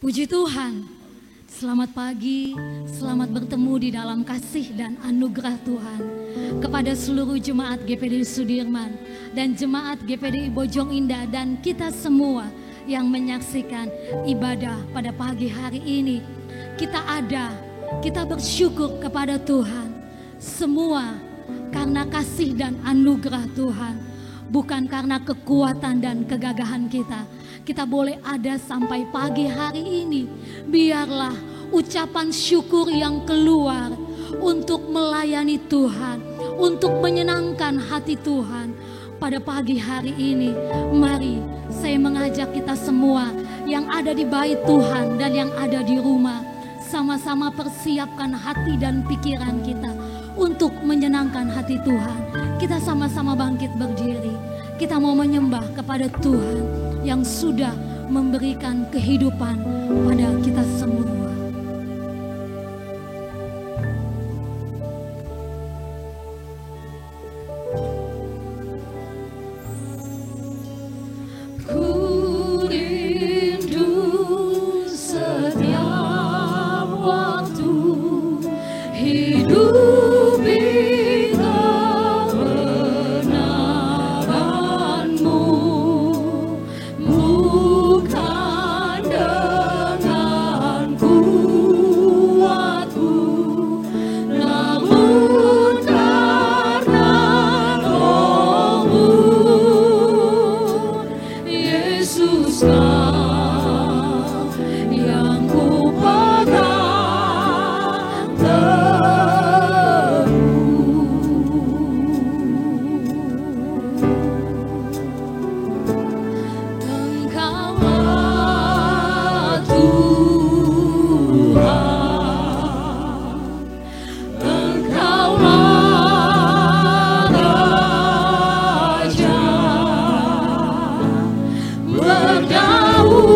Puji Tuhan, selamat pagi, selamat bertemu di dalam kasih dan anugerah Tuhan. Kepada seluruh jemaat GPDI Sudirman dan jemaat GPDI Bojong Indah dan kita semua yang menyaksikan ibadah pada pagi hari ini. Kita bersyukur kepada Tuhan. Semua karena kasih dan anugerah Tuhan, bukan karena kekuatan dan kegagahan kita. Kita boleh ada sampai pagi hari ini. Biarlah ucapan syukur yang keluar untuk melayani Tuhan, untuk menyenangkan hati Tuhan. Pada pagi hari ini, mari saya mengajak kita semua yang ada di bait Tuhan dan yang ada di rumah, sama-sama persiapkan hati dan pikiran kita untuk menyenangkan hati Tuhan. Kita sama-sama bangkit berdiri. Kita mau menyembah kepada Tuhan yang sudah memberikan kehidupan pada kita semua. Berdaun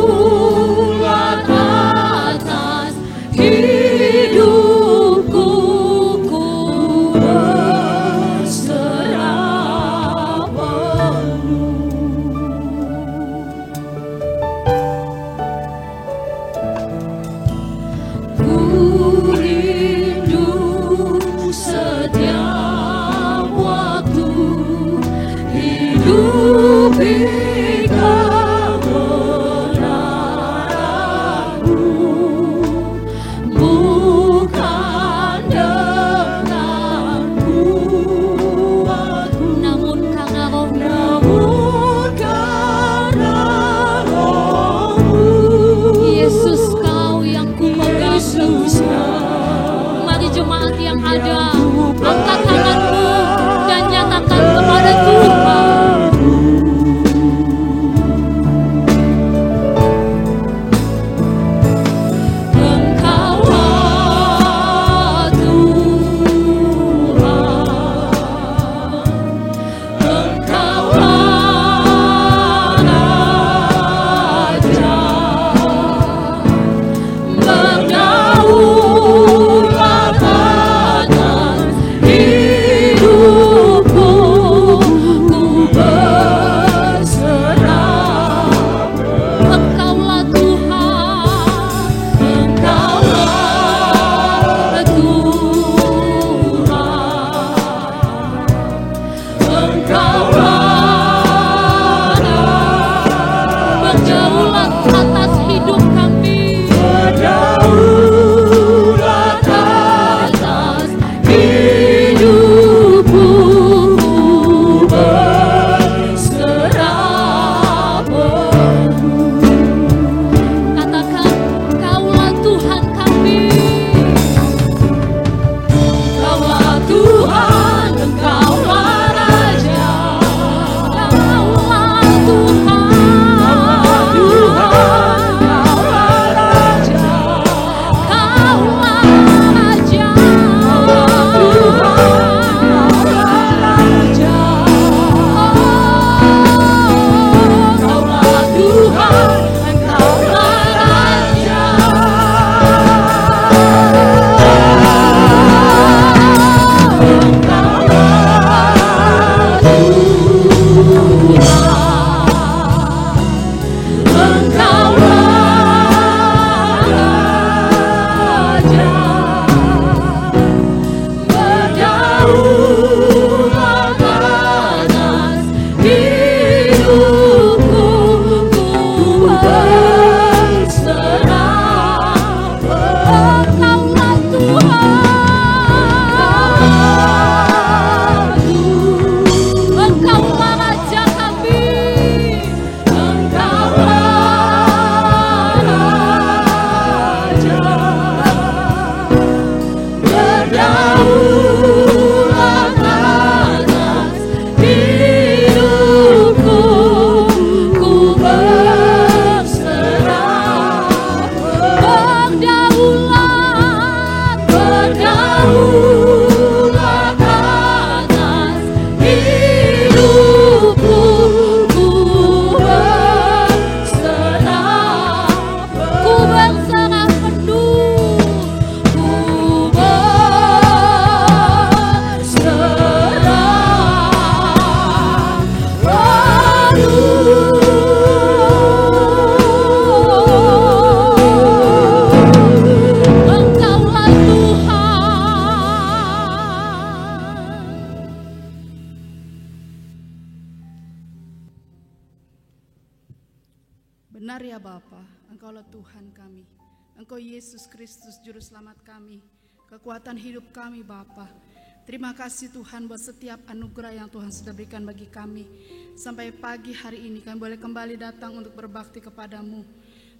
Benar ya Bapa, Engkaulah Tuhan kami. Engkau Yesus Kristus Juru Selamat kami, kekuatan hidup kami Bapa. Terima kasih Tuhan buat setiap anugerah yang Tuhan sudah berikan bagi kami. Sampai pagi hari ini kami boleh kembali datang untuk berbakti kepadamu.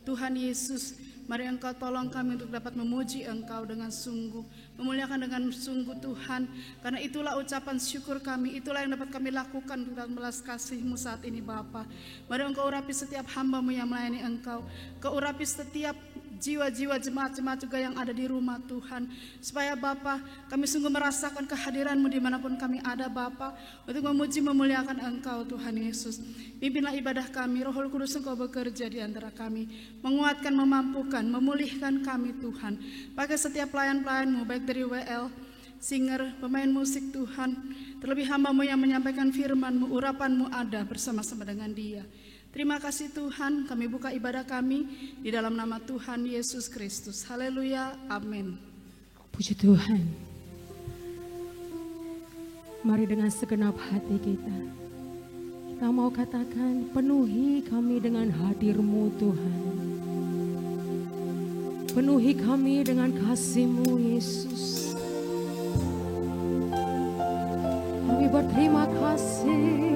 Tuhan Yesus, mari Engkau tolong kami untuk dapat memuji Engkau dengan sungguh, memuliakan dengan sungguh Tuhan. Karena itulah ucapan syukur kami, itulah yang dapat kami lakukan untuk belas kasih-Mu saat ini Bapa. Mari Engkau urapi setiap hamba-Mu yang melayani Engkau. Kau urapi setiap jiwa-jiwa jemaat-jemaat juga yang ada di rumah Tuhan, supaya Bapa kami sungguh merasakan kehadiran-Mu dimanapun kami ada Bapa, untuk memuji memuliakan Engkau Tuhan Yesus. Pimpinlah ibadah kami, Roh Kudus Engkau bekerja di antara kami, menguatkan, memampukan, memulihkan kami Tuhan. Pakai setiap pelayan-pelayan-Mu, baik dari WL, singer, pemain musik Tuhan, terlebih hamba-Mu yang menyampaikan firman-Mu, urapan-Mu ada bersama-sama dengan dia. Terima kasih Tuhan, kami buka ibadah kami di dalam nama Tuhan Yesus Kristus. Haleluya, amin. Puji Tuhan. Mari dengan segenap hati kita mau katakan, penuhi kami dengan hadir-Mu Tuhan. Penuhi kami dengan kasih-Mu Yesus. Kami berterima kasih.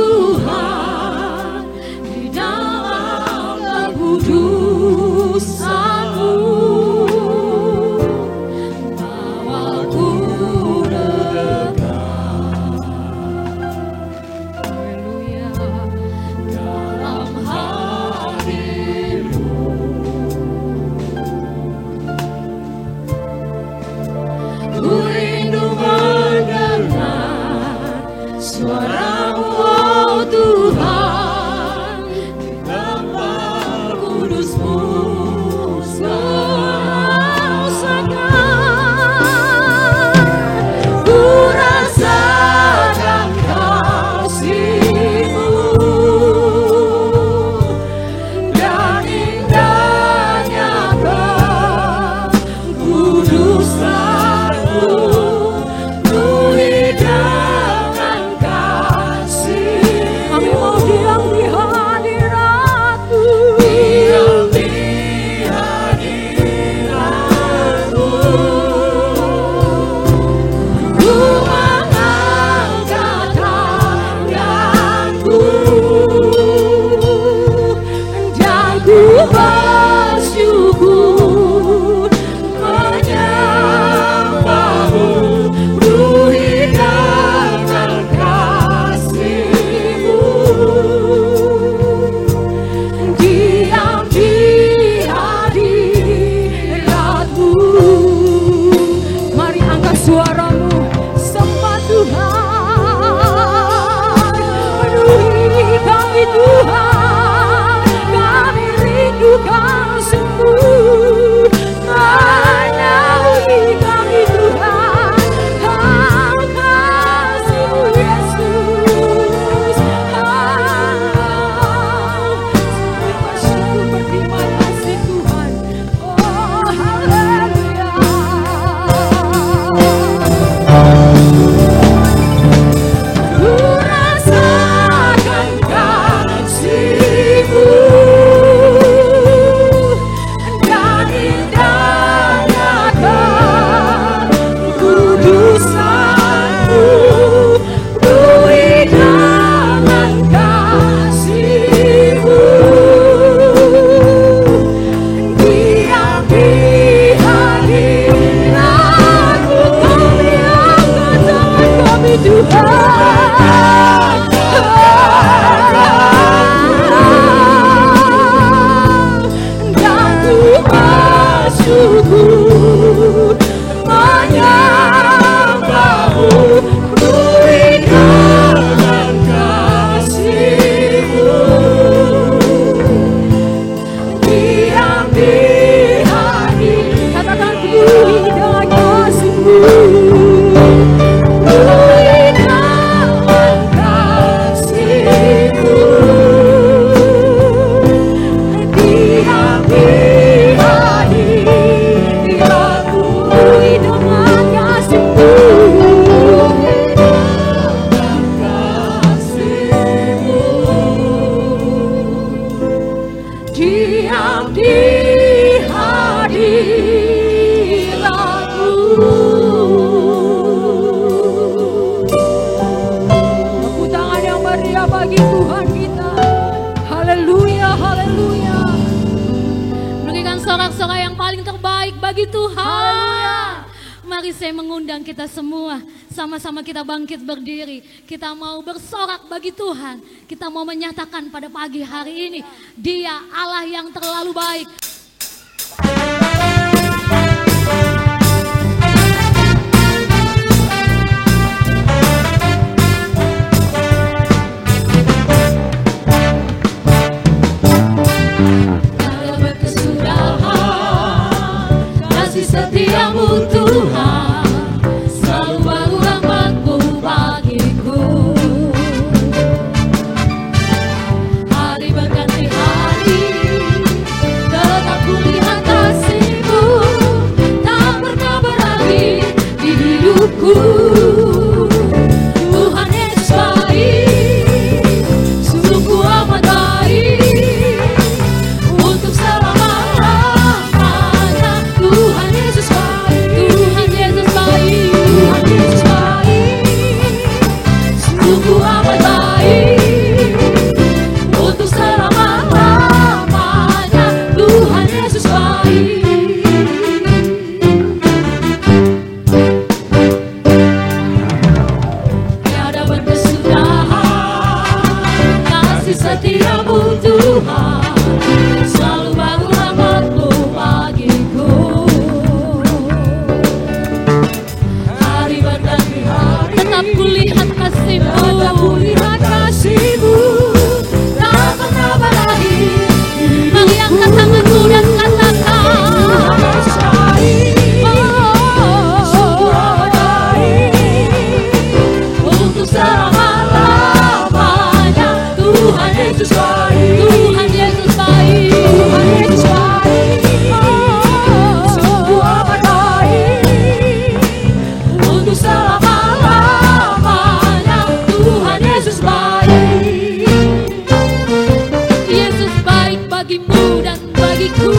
Tuhan di dalam kekudusan-Mu. bersyukur menyembahmu, penuhi dengan kasih-Mu. Diam di hadirat-Mu. Mari angkat suaramu, sembah Tuhan. Penuhi kami Tuhan, kami rindukan sungguh. Menaungi kami Tuhan, Kau kasih-Mu Yesus. Bersyukur, berterima kasih Tuhan. Oh haleluya. Ku rasakan kasih-Mu dan indahnya kekudusan-Mu, penuhi dengan kasih-Mu. Diam di hadirat-Mu, kami angkat tangan kami Tuhan. Dan ku bersyukur menyembahmu, penuhi dengan kasih-Mu. Diam di hadirat, katakan penuhi dengan kasih-Mu, penuhi dengan kasih-Mu. Diam di hadirat-Mu, penuhi dengan kasih-Mu, dengan kasih-Mu. Diam di hadirat-Mu. Tepuk tangan yang meriah bagi Tuhan kita. Haleluya, haleluya. Berikan sorak-sorai yang paling terbaik bagi Tuhan. Mari saya mengundang kita semua, sama-sama kita bangkit berdiri. Kita mau bersorak bagi Tuhan. Kita mau menyatakan pada pagi hari ini, Dia Allah yang terlalu baik. Dalam berkesudahan, kasih setia-Mu Tuhan, selalu baru rahmat-Mu bagiku. Hari berganti hari, tetap kulihat kasih-Mu, tak pernah berakhir di hidupku. Tuhan Yesus baik, sungguh amat baik, untuk selama-lamanya. Tuhan Yesus baik, Tuhan Yesus baik, Tuhan Yesus baik, sungguh amat baik, untuk selama-lamanya. Tuhan Yesus baik. Tiada berkesudahan, kasih setia-Mu Tuhan, selalu baru rahmat-Mu bagiku. Hari berganti hari, tetap kulihat kasih-Mu, tetap kulihat kasih-Mu, tak pernah berakhir. Mari angkat tanganmu dan katakan, untuk selama-lamanya. Tuhan Yesus baik, Tuhan Yesus baik, Tuhan Yesus baik, sungguh amat baik, untuk selama-lamanya. Tuhan Yesus baik. Yesus baik bagimu dan bagiku.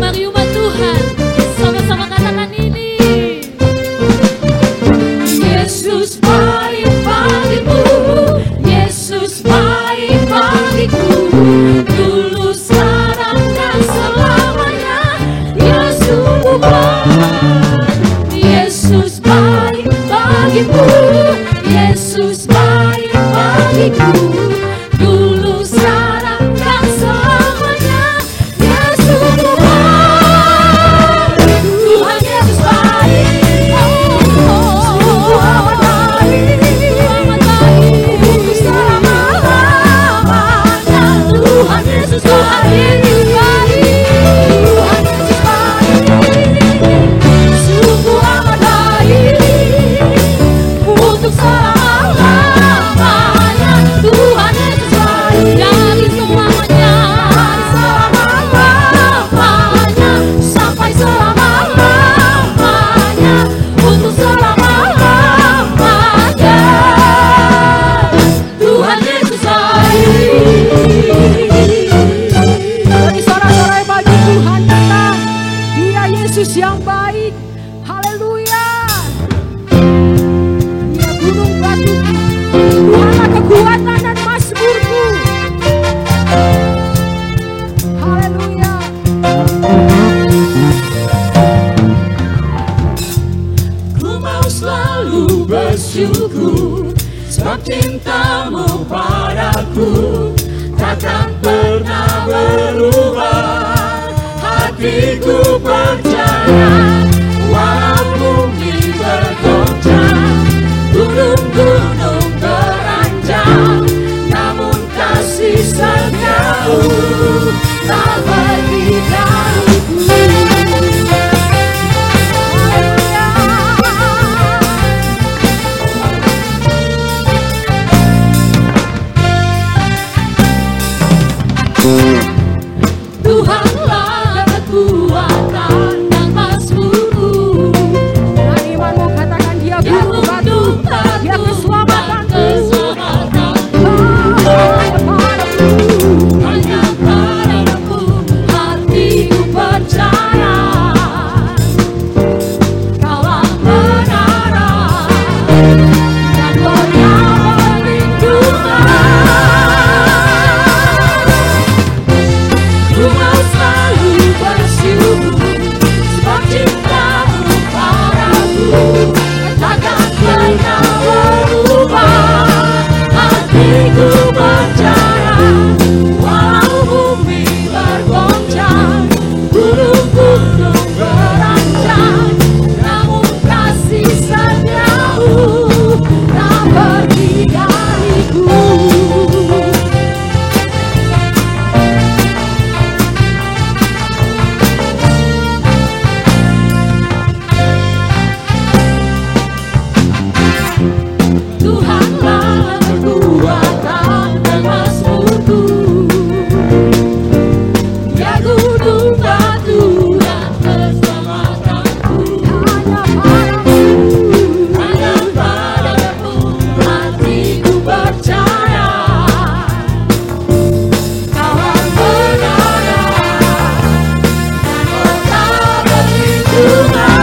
Mari umat Tuhan, sama-sama katakan ini. Yesus baik bagimu, Yesus baik bagiku. yang baik. Haleluya. Ya gunung batuku, Tuhanlah kekuatan dan mazmurku. Haleluya. Ku mau selalu bersyukur, sebab cintamu padaku takkan pernah berubah. Hatiku percaya, walau bumi bergoncang, gunung-gunung beranjak, namun kasih setiamu tak pergi dariku. Tuhanlah kekuatan dan mazmurku. Dengan imanmu katakan dia gunung batu, dia keselamatanku. Hanya padamu hatiku percaya, Kaulah menara dan Kau-Nya perlindungan. Ku mau selalu bersyukur, sebab cintamu padaku takkan pernah berubah. Hatiku percaya, walau bumi bergoncang, gunung-gunung beranjak, namun kasih setiamu tak pergi dariku. Tuhanlah kekuatan dan mazmurku. Dia gunung batu dan keselamatanku. Hanya padamu hatiku percaya, Kaulah menara dan Kota perlindungan.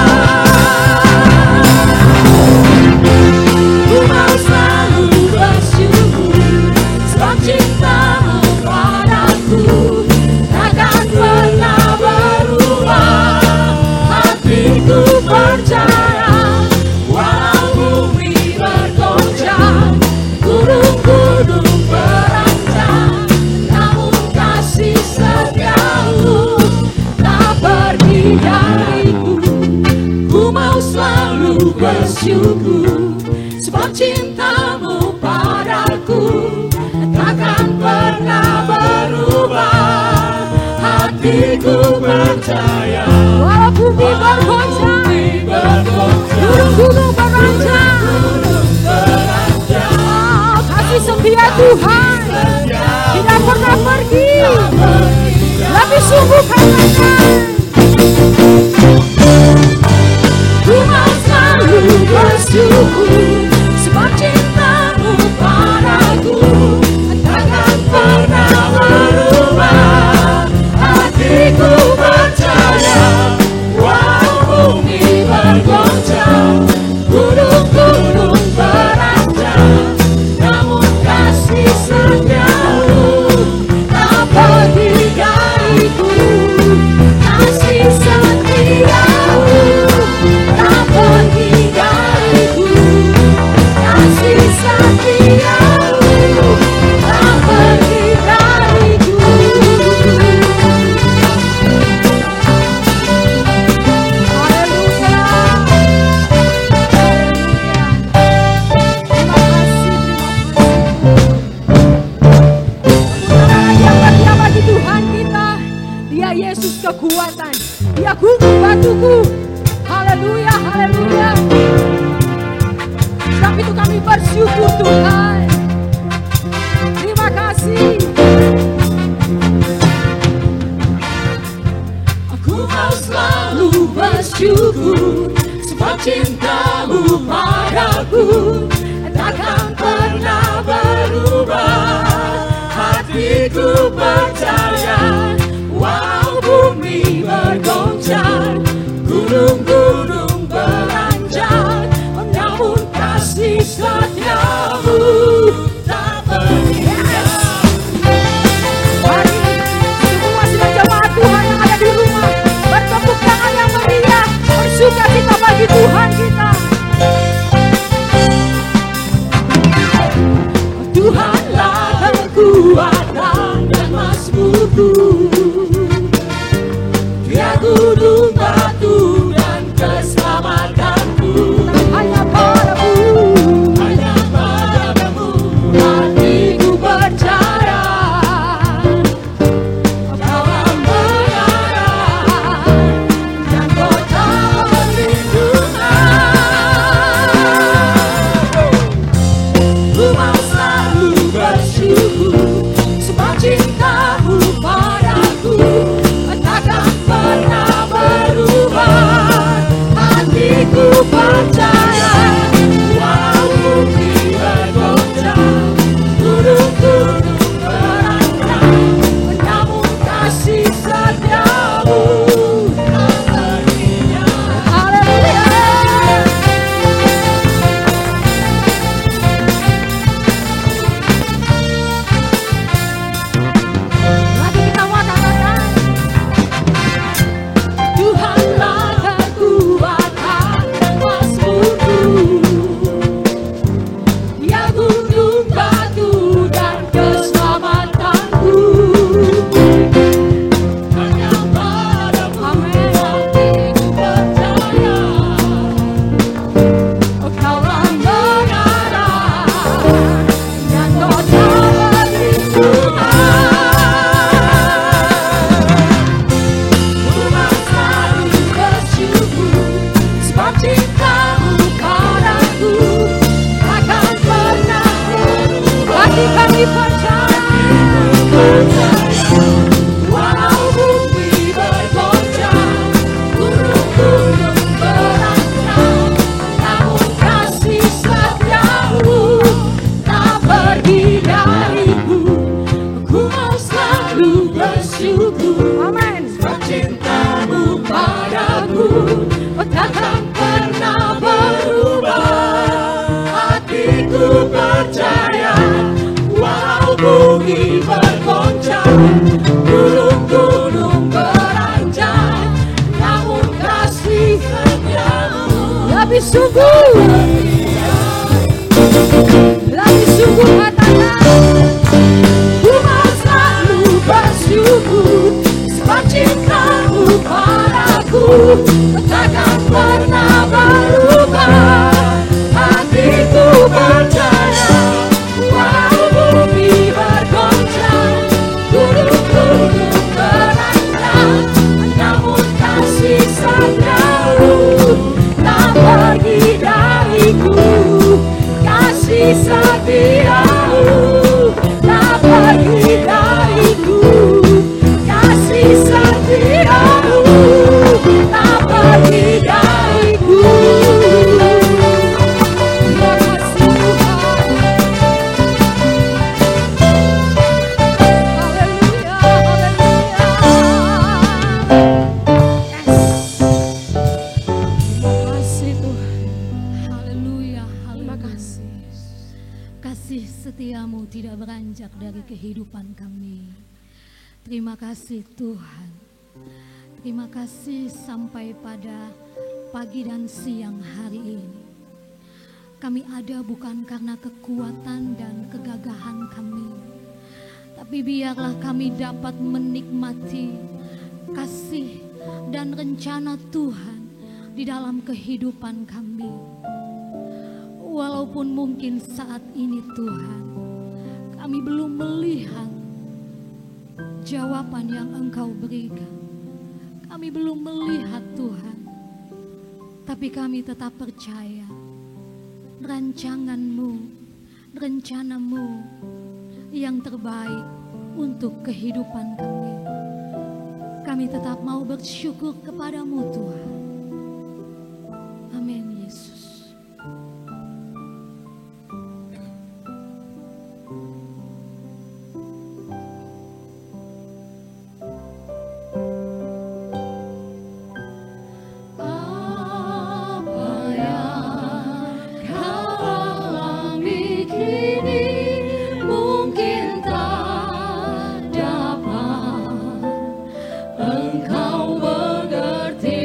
Ku mau selalu bersyukur, sebab cintamu padaku takkan pernah berubah. Hatiku percaya, walau bumi bergoncang, gunung-gunung beranjak, namun kasih setiamu tak pergi dariku. Ku mau selalu bersyukur, sebab cintamu padaku takkan pernah berubah. Hatiku percaya, Walau bumi bergoncang, gunung-gunung beranjak, kasih setia Tuhan tidak pernah pergi. Lebih sungguh katakan, ku mau selalu bersyukur, sebab cintamu padaku takkan pernah berubah. Hatiku percaya, walau bumi bergoncang, gunung-gunung beranjak, namun kasih setiamu tak pergi dariku. Kasih setiamu tak pergi dariku. Kasih setiamu tak pergi dariku. haleluya. Dia bagi Tuhan kita, dia Yesus kekuatan, dia gunung batuku. Haleluya, haleluya. Sebab itu kami bersyukur Tuhan. Terima kasih. Aku mau selalu bersyukur, sebab cintamu padaku takkan pernah berubah. Hatiku percaya, walau bumi bergoncang, gunung bersyukur. Amin. Sebab cintamu padaku takkan pernah berubah. Hatiku percaya, walau bumi bergoncang, gunung-gunung beranjak, namun kasih setiamu Lebih sungguh. Lebih sungguh katakan. ku mau selalu bersyukur. Sebab cintamu padaku takkan pernah berubah. Hatiku percaya, walau bumi bergoncang, gunung-gunung beranjak, namun kasih setiamu tak pergi dariku. Kasih setiamu tak pergi dariku. Kasih setiamu tak pergi dariku. Terima kasih Tuhan. Haleluya, haleluya. Terima kasih Tuhan. Haleluya, Terima haleluya. kasih. Kasih setiamu tidak beranjak dari kehidupan kami. Terima kasih Tuhan. Terima kasih sampai pada pagi dan siang hari ini. Kami ada bukan karena kekuatan dan kegagahan kami, tapi biarlah kami dapat menikmati kasih dan rencana Tuhan di dalam kehidupan kami. Walaupun mungkin saat ini Tuhan, kami belum melihat jawaban yang Engkau berikan. Kami belum melihat Tuhan, tapi kami tetap percaya rancangan-Mu, rencana-Mu yang terbaik untuk kehidupan kami. Kami tetap mau bersyukur kepada-Mu Tuhan. Amin Yesus. Apa yang kau alami kini mungkin tak dapat engkau mengerti.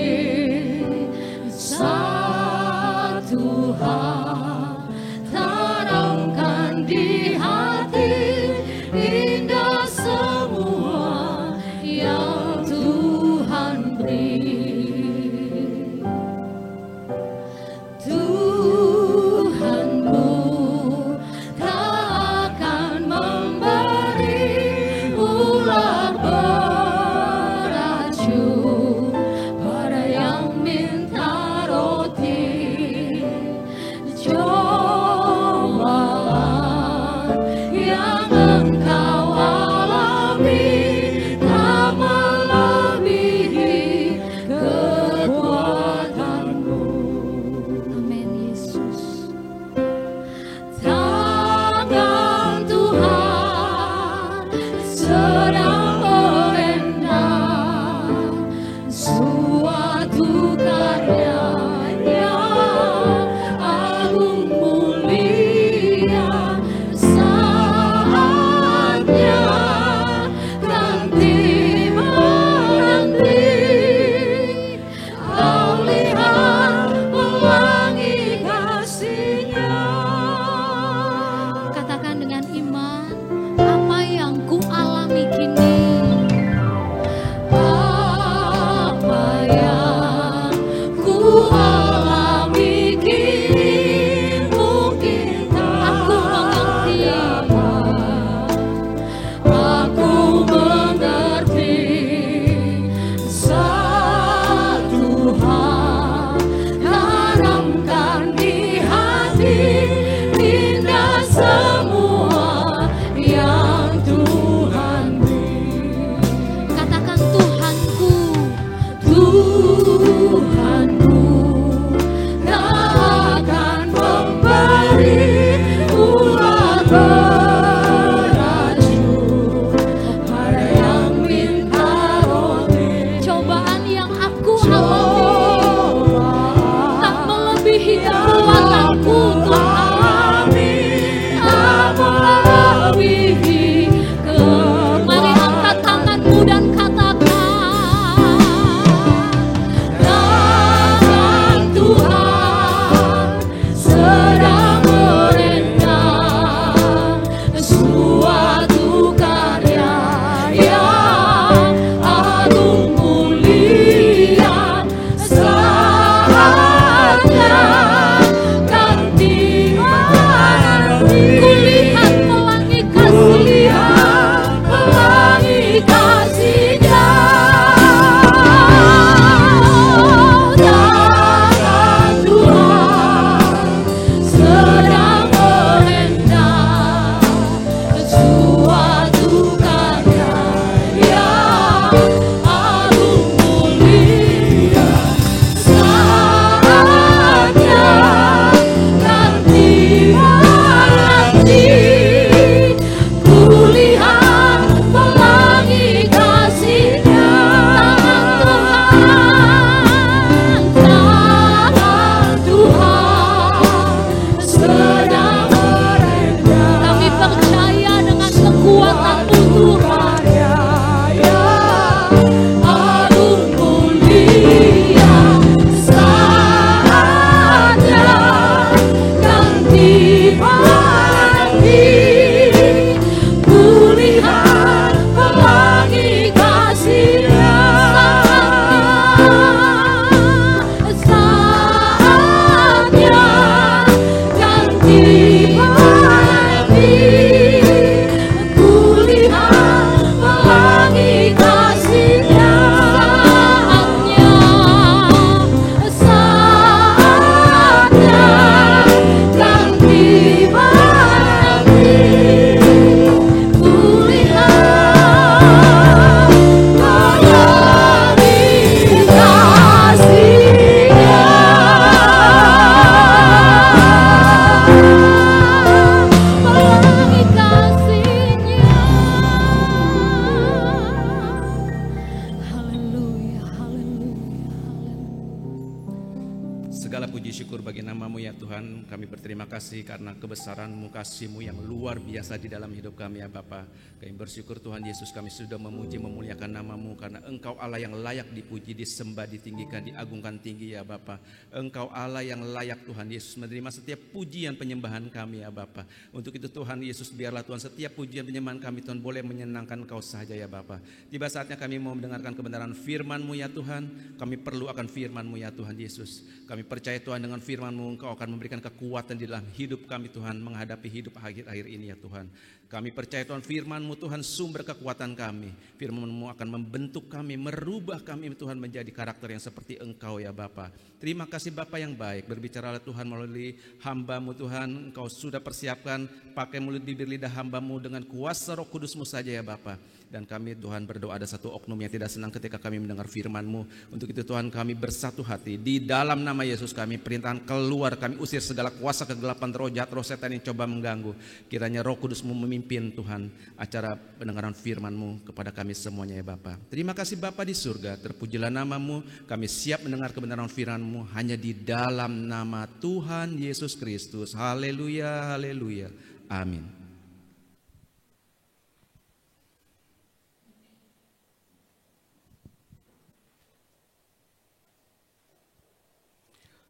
segala puji syukur bagi nama-Mu ya Tuhan. Kami berterima kasih karena kebesaran-Mu, kasih-Mu yang luar biasa di dalam hidup kami ya Bapa. Kami bersyukur Tuhan Yesus, kami sudah memuji memuliakan nama-Mu karena Engkau Allah yang layak dipuji, disembah, ditinggikan, diagungkan tinggi ya Bapa. Engkau Allah yang layak Tuhan Yesus menerima setiap pujian penyembahan kami ya Bapa. Untuk itu Tuhan Yesus, biarlah Tuhan setiap pujian penyembahan kami Tuhan boleh menyenangkan Engkau saja ya Bapa. Tiba saatnya kami mau mendengarkan kebenaran firman-Mu ya Tuhan. Kami perlu akan firman-Mu ya Tuhan Yesus. Kami percaya Tuhan dengan firman-Mu Engkau akan memberikan kekuatan di dalam hidup kami Tuhan, menghadapi hidup akhir-akhir ini ya Tuhan. Kami percaya Tuhan firman-Mu Tuhan sumber kekuatan kami. Firman-Mu akan membentuk kami, merubah kami Tuhan menjadi karakter yang seperti Engkau ya Bapa. Terima kasih Bapa yang baik, berbicaralah Tuhan melalui hamba-Mu Tuhan. Engkau sudah persiapkan, pakai mulut bibir lidah hamba-Mu dengan kuasa Roh Kudus-Mu saja ya Bapa. Dan kami Tuhan berdoa ada satu oknum yang tidak senang ketika kami mendengar firman-Mu. Untuk itu Tuhan kami bersatu hati. Di dalam nama Yesus kami perintahkan keluar, kami usir segala kuasa kegelapan, roh jahat, roh setan yang coba mengganggu. Kiranya Roh Kudus-Mu memimpin Tuhan acara pendengaran firman-Mu kepada kami semuanya ya Bapa. Terima kasih Bapa di surga, terpujilah nama-Mu. Kami siap mendengar kebenaran firman-Mu hanya di dalam nama Tuhan Yesus Kristus. Haleluya, haleluya, amin.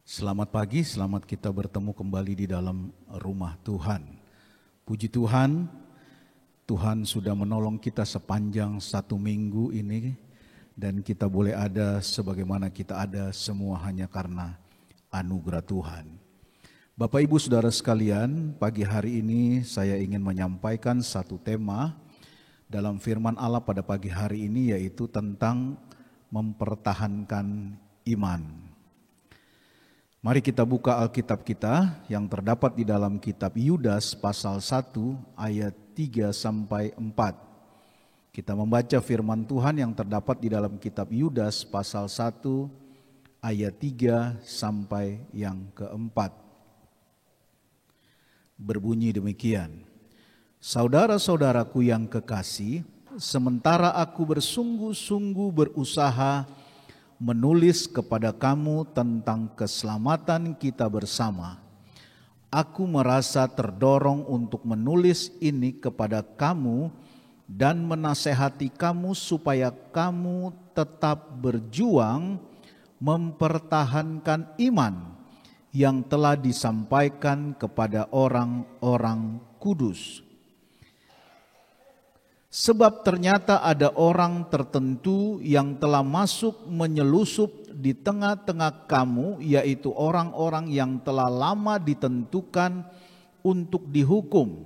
Selamat pagi, selamat kita bertemu kembali di dalam rumah Tuhan. Puji Tuhan, Tuhan sudah menolong kita sepanjang 1 minggu ini dan kita boleh ada sebagaimana kita ada semua hanya karena anugerah Tuhan. Bapak Ibu Saudara sekalian, pagi hari ini saya ingin menyampaikan satu tema dalam firman Allah pada pagi hari ini, yaitu tentang mempertahankan iman. Mari kita buka Alkitab kita yang terdapat di dalam kitab Yudas pasal 1 ayat 3 sampai 4. Kita membaca firman Tuhan yang terdapat di dalam kitab Yudas pasal 1 ayat 3 sampai yang keempat. Berbunyi demikian. Saudara-saudaraku yang kekasih, sementara aku bersungguh-sungguh berusaha menulis kepada kamu tentang keselamatan kita bersama, aku merasa terdorong untuk menulis ini kepada kamu dan menasehati kamu supaya kamu tetap berjuang mempertahankan iman yang telah disampaikan kepada orang-orang kudus. Sebab ternyata ada orang tertentu yang telah masuk menyelusup di tengah-tengah kamu, yaitu orang-orang yang telah lama ditentukan untuk dihukum.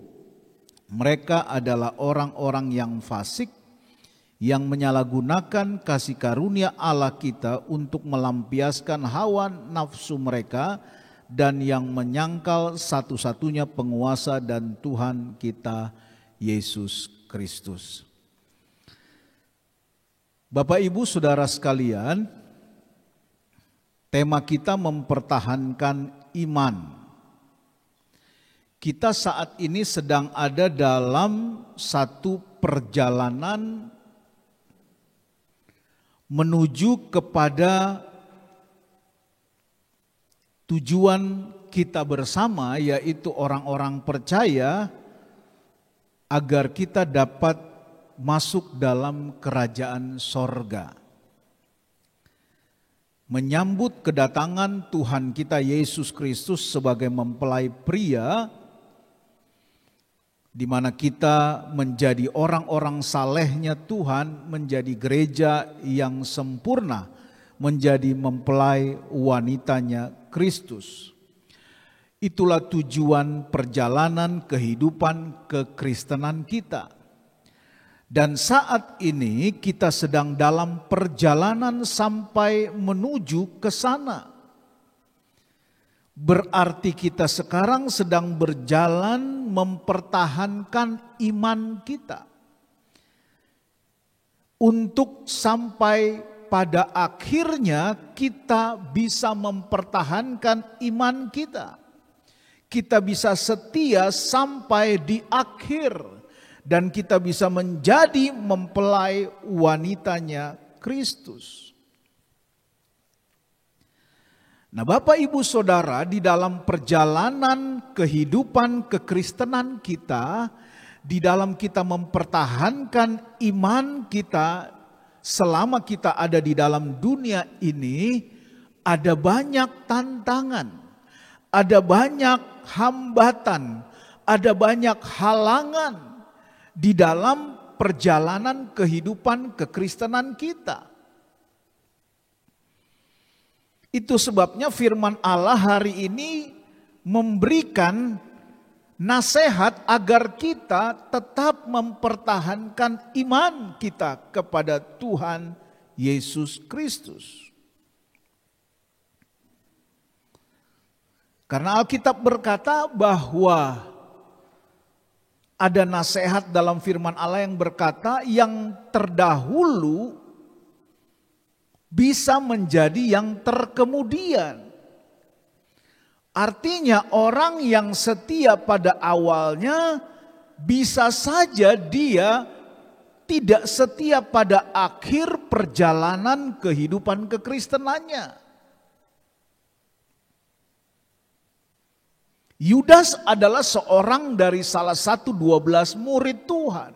Mereka adalah orang-orang yang fasik, yang menyalahgunakan kasih karunia Allah kita untuk melampiaskan hawa nafsu mereka, dan yang menyangkal satu-satunya penguasa dan Tuhan kita, Yesus Kristus. Bapak Ibu Saudara sekalian, tema kita mempertahankan iman. Kita saat ini sedang ada dalam satu perjalanan menuju kepada tujuan kita bersama, yaitu orang-orang percaya, agar kita dapat masuk dalam kerajaan sorga. Menyambut kedatangan Tuhan kita Yesus Kristus sebagai mempelai pria, di mana kita menjadi orang-orang salehnya Tuhan, menjadi gereja yang sempurna, menjadi mempelai wanitanya Kristus. Itulah tujuan perjalanan kehidupan kekristenan kita. Dan saat ini kita sedang dalam perjalanan sampai menuju ke sana. Berarti kita sekarang sedang berjalan mempertahankan iman kita. Untuk sampai pada akhirnya kita bisa mempertahankan iman kita. Kita bisa setia sampai di akhir dan kita bisa menjadi mempelai wanitanya Kristus. Nah, Bapak Ibu Saudara, di dalam perjalanan kehidupan kekristenan kita, di dalam kita mempertahankan iman kita selama kita ada di dalam dunia ini, ada banyak tantangan, ada banyak hambatan, ada banyak halangan di dalam perjalanan kehidupan kekristenan kita. Itu sebabnya firman Allah hari ini memberikan nasihat agar kita tetap mempertahankan iman kita kepada Tuhan Yesus Kristus. Karena Alkitab berkata bahwa ada nasihat dalam firman Allah yang berkata yang terdahulu bisa menjadi yang terkemudian. Artinya orang yang setia pada awalnya bisa saja dia tidak setia pada akhir perjalanan kehidupan kekristenannya. Yudas adalah seorang dari salah satu 12 murid Tuhan.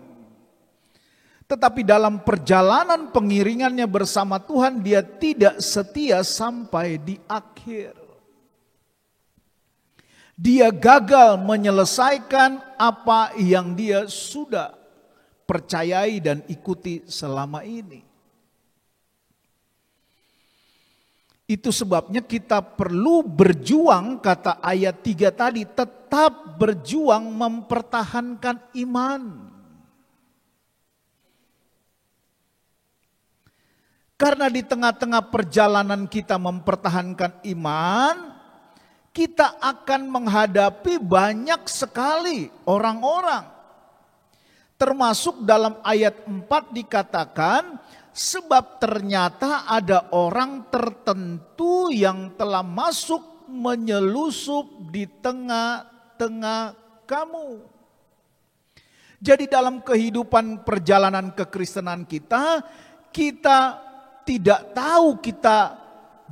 Tetapi dalam perjalanan pengiringannya bersama Tuhan, dia tidak setia sampai di akhir. Dia gagal menyelesaikan apa yang dia sudah percayai dan ikuti selama ini. Itu sebabnya kita perlu berjuang, kata ayat 3 tadi, tetap berjuang mempertahankan iman. Karena di tengah-tengah perjalanan kita mempertahankan iman, kita akan menghadapi banyak sekali orang-orang. Termasuk dalam ayat 4 dikatakan, sebab ternyata ada orang tertentu yang telah masuk menyelusup di tengah-tengah kamu. Jadi dalam kehidupan perjalanan kekristenan kita tidak tahu kita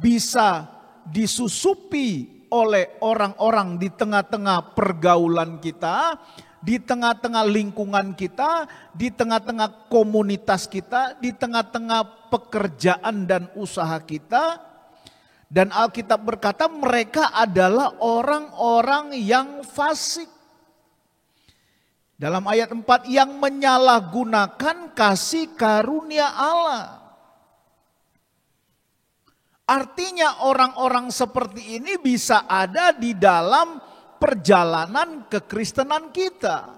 bisa disusupi oleh orang-orang di tengah-tengah pergaulan kita, di tengah-tengah lingkungan kita, di tengah-tengah komunitas kita, di tengah-tengah pekerjaan dan usaha kita. Dan Alkitab berkata mereka adalah orang-orang yang fasik. Dalam ayat 4, yang menyalahgunakan kasih karunia Allah. Artinya orang-orang seperti ini bisa ada di dalam perjalanan kekristenan kita.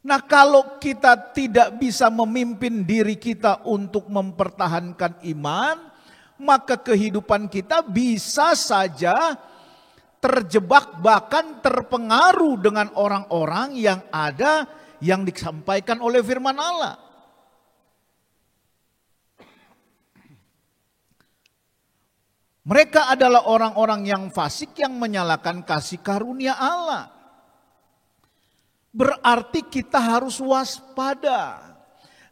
Nah, kalau kita tidak bisa memimpin diri kita untuk mempertahankan iman, maka kehidupan kita bisa saja terjebak bahkan terpengaruh dengan orang-orang yang ada yang disampaikan oleh firman Allah. Mereka adalah orang-orang yang fasik yang menyalahkan kasih karunia Allah. Berarti kita harus waspada.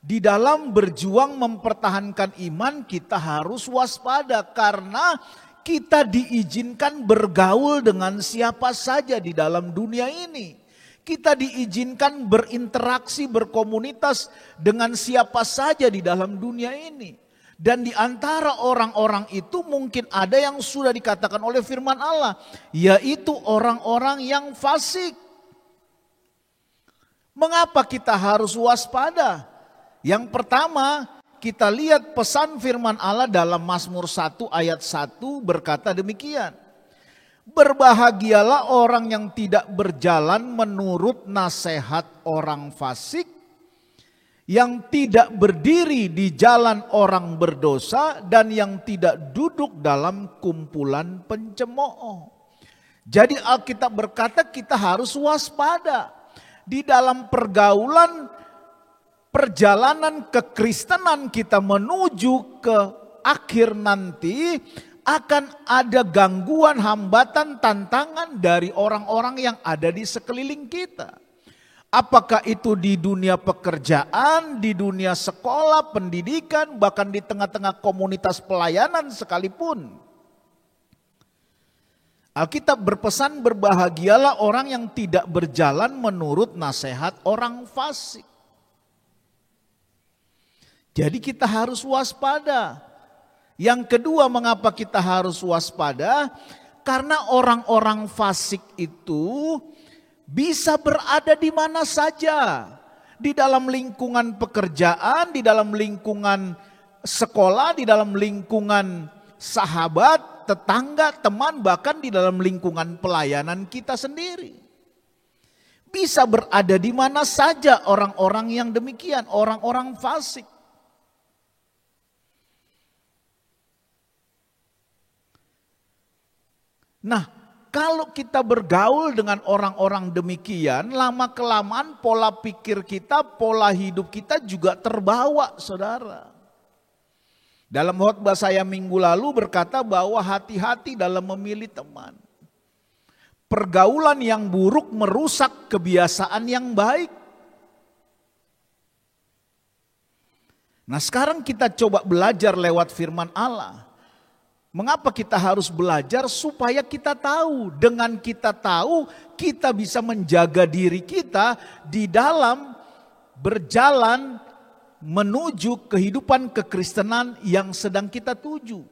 Di dalam berjuang mempertahankan iman kita harus waspada. Karena kita diizinkan bergaul dengan siapa saja di dalam dunia ini. Kita diizinkan berinteraksi, berkomunitas dengan siapa saja di dalam dunia ini. Dan di antara orang-orang itu mungkin ada yang sudah dikatakan oleh firman Allah, yaitu orang-orang yang fasik. Mengapa kita harus waspada? Yang pertama, kita lihat pesan firman Allah dalam Mazmur 1 ayat 1 berkata demikian. Berbahagialah orang yang tidak berjalan menurut nasihat orang fasik, yang tidak berdiri di jalan orang berdosa, dan yang tidak duduk dalam kumpulan pencemooh. Jadi Alkitab berkata kita harus waspada. Di dalam pergaulan perjalanan kekristenan kita menuju ke akhir nanti, akan ada gangguan, hambatan, tantangan dari orang-orang yang ada di sekeliling kita. Apakah itu di dunia pekerjaan, di dunia sekolah, pendidikan, bahkan di tengah-tengah komunitas pelayanan sekalipun. Alkitab berpesan berbahagialah orang yang tidak berjalan menurut nasihat orang fasik. Jadi kita harus waspada. Yang kedua, mengapa kita harus waspada? Karena orang-orang fasik itu bisa berada di mana saja. Di dalam lingkungan pekerjaan, di dalam lingkungan sekolah, di dalam lingkungan sahabat, tetangga, teman, bahkan di dalam lingkungan pelayanan kita sendiri. Bisa berada di mana saja orang-orang yang demikian, orang-orang fasik. Nah, kalau kita bergaul dengan orang-orang demikian, lama-kelamaan pola pikir kita, pola hidup kita juga terbawa, saudara. Dalam khotbah saya minggu lalu berkata bahwa hati-hati dalam memilih teman. Pergaulan yang buruk merusak kebiasaan yang baik. Nah, sekarang kita coba belajar lewat firman Allah. Mengapa kita harus belajar? Supaya kita tahu. Dengan kita tahu, kita bisa menjaga diri kita di dalam berjalan menuju kehidupan kekristenan yang sedang kita tuju.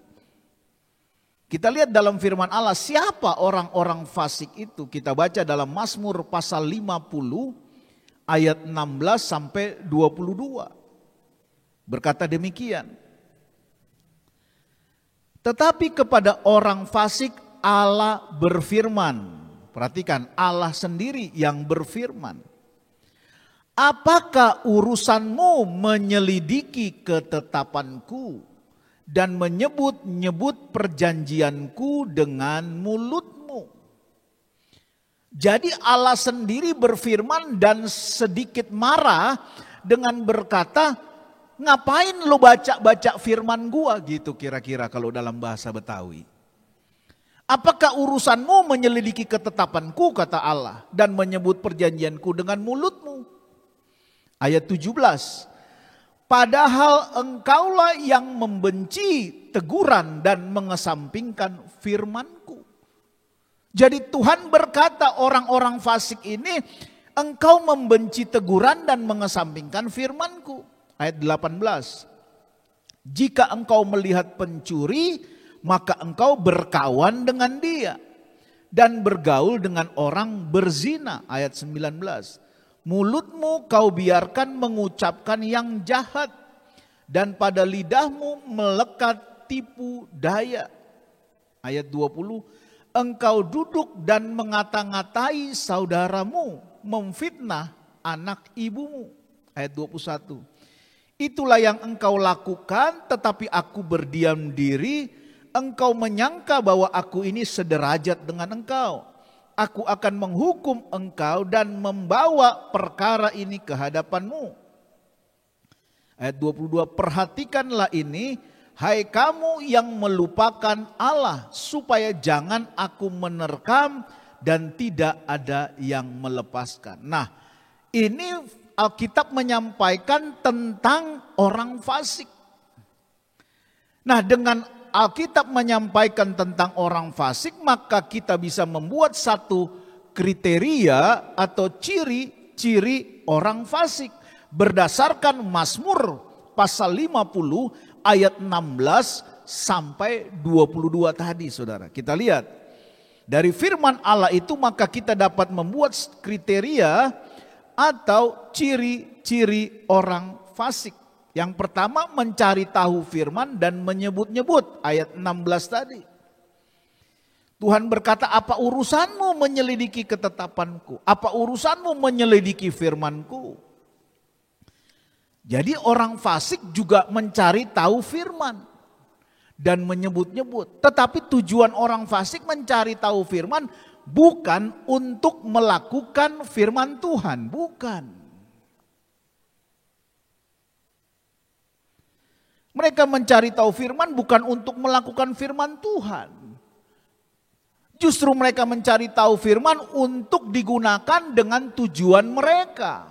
Kita lihat dalam firman Allah, siapa orang-orang fasik itu? Kita baca dalam Mazmur pasal 50 ayat 16 sampai 22. Berkata demikian. Tetapi kepada orang fasik Allah berfirman. Perhatikan, Allah sendiri yang berfirman. Apakah urusanmu menyelidiki ketetapanku dan menyebut-nyebut perjanjianku dengan mulutmu? Jadi Allah sendiri berfirman dan sedikit marah dengan berkata, ngapain lo baca-baca firman gua gitu kira-kira kalau dalam bahasa Betawi. Apakah urusanmu menyelidiki ketetapanku kata Allah dan menyebut perjanjianku dengan mulutmu. Ayat 17. Padahal engkaulah yang membenci teguran dan mengesampingkan firmanku. Jadi Tuhan berkata orang-orang fasik ini, engkau membenci teguran dan mengesampingkan firmanku. Ayat 18, jika engkau melihat pencuri, maka engkau berkawan dengan dia dan bergaul dengan orang berzina. Ayat 19, mulutmu kau biarkan mengucapkan yang jahat dan pada lidahmu melekat tipu daya. Ayat 20, engkau duduk dan mengata-ngatai saudaramu, memfitnah anak ibumu. Ayat 21, itulah yang engkau lakukan, tetapi aku berdiam diri. Engkau menyangka bahwa aku ini sederajat dengan engkau. Aku akan menghukum engkau dan membawa perkara ini ke hadapanmu. Ayat 22, perhatikanlah ini, hai kamu yang melupakan Allah, supaya jangan aku menerkam dan tidak ada yang melepaskan. Nah, ini Alkitab menyampaikan tentang orang fasik. Nah, dengan Alkitab menyampaikan tentang orang fasik, maka kita bisa membuat satu kriteria atau ciri-ciri orang fasik. Berdasarkan Mazmur pasal 50 ayat 16 sampai 22 tadi, saudara. Kita lihat. Dari firman Allah itu maka kita dapat membuat kriteria atau ciri-ciri orang fasik. Yang pertama, mencari tahu firman dan menyebut-nyebut. Ayat 16 tadi. Tuhan berkata, apa urusanmu menyelidiki ketetapanku? Apa urusanmu menyelidiki firmanku? Jadi orang fasik juga mencari tahu firman dan menyebut-nyebut. Tetapi tujuan orang fasik mencari tahu firman bukan untuk melakukan firman Tuhan, bukan. Mereka mencari tahu firman bukan untuk melakukan firman Tuhan. Justru mereka mencari tahu firman untuk digunakan dengan tujuan mereka.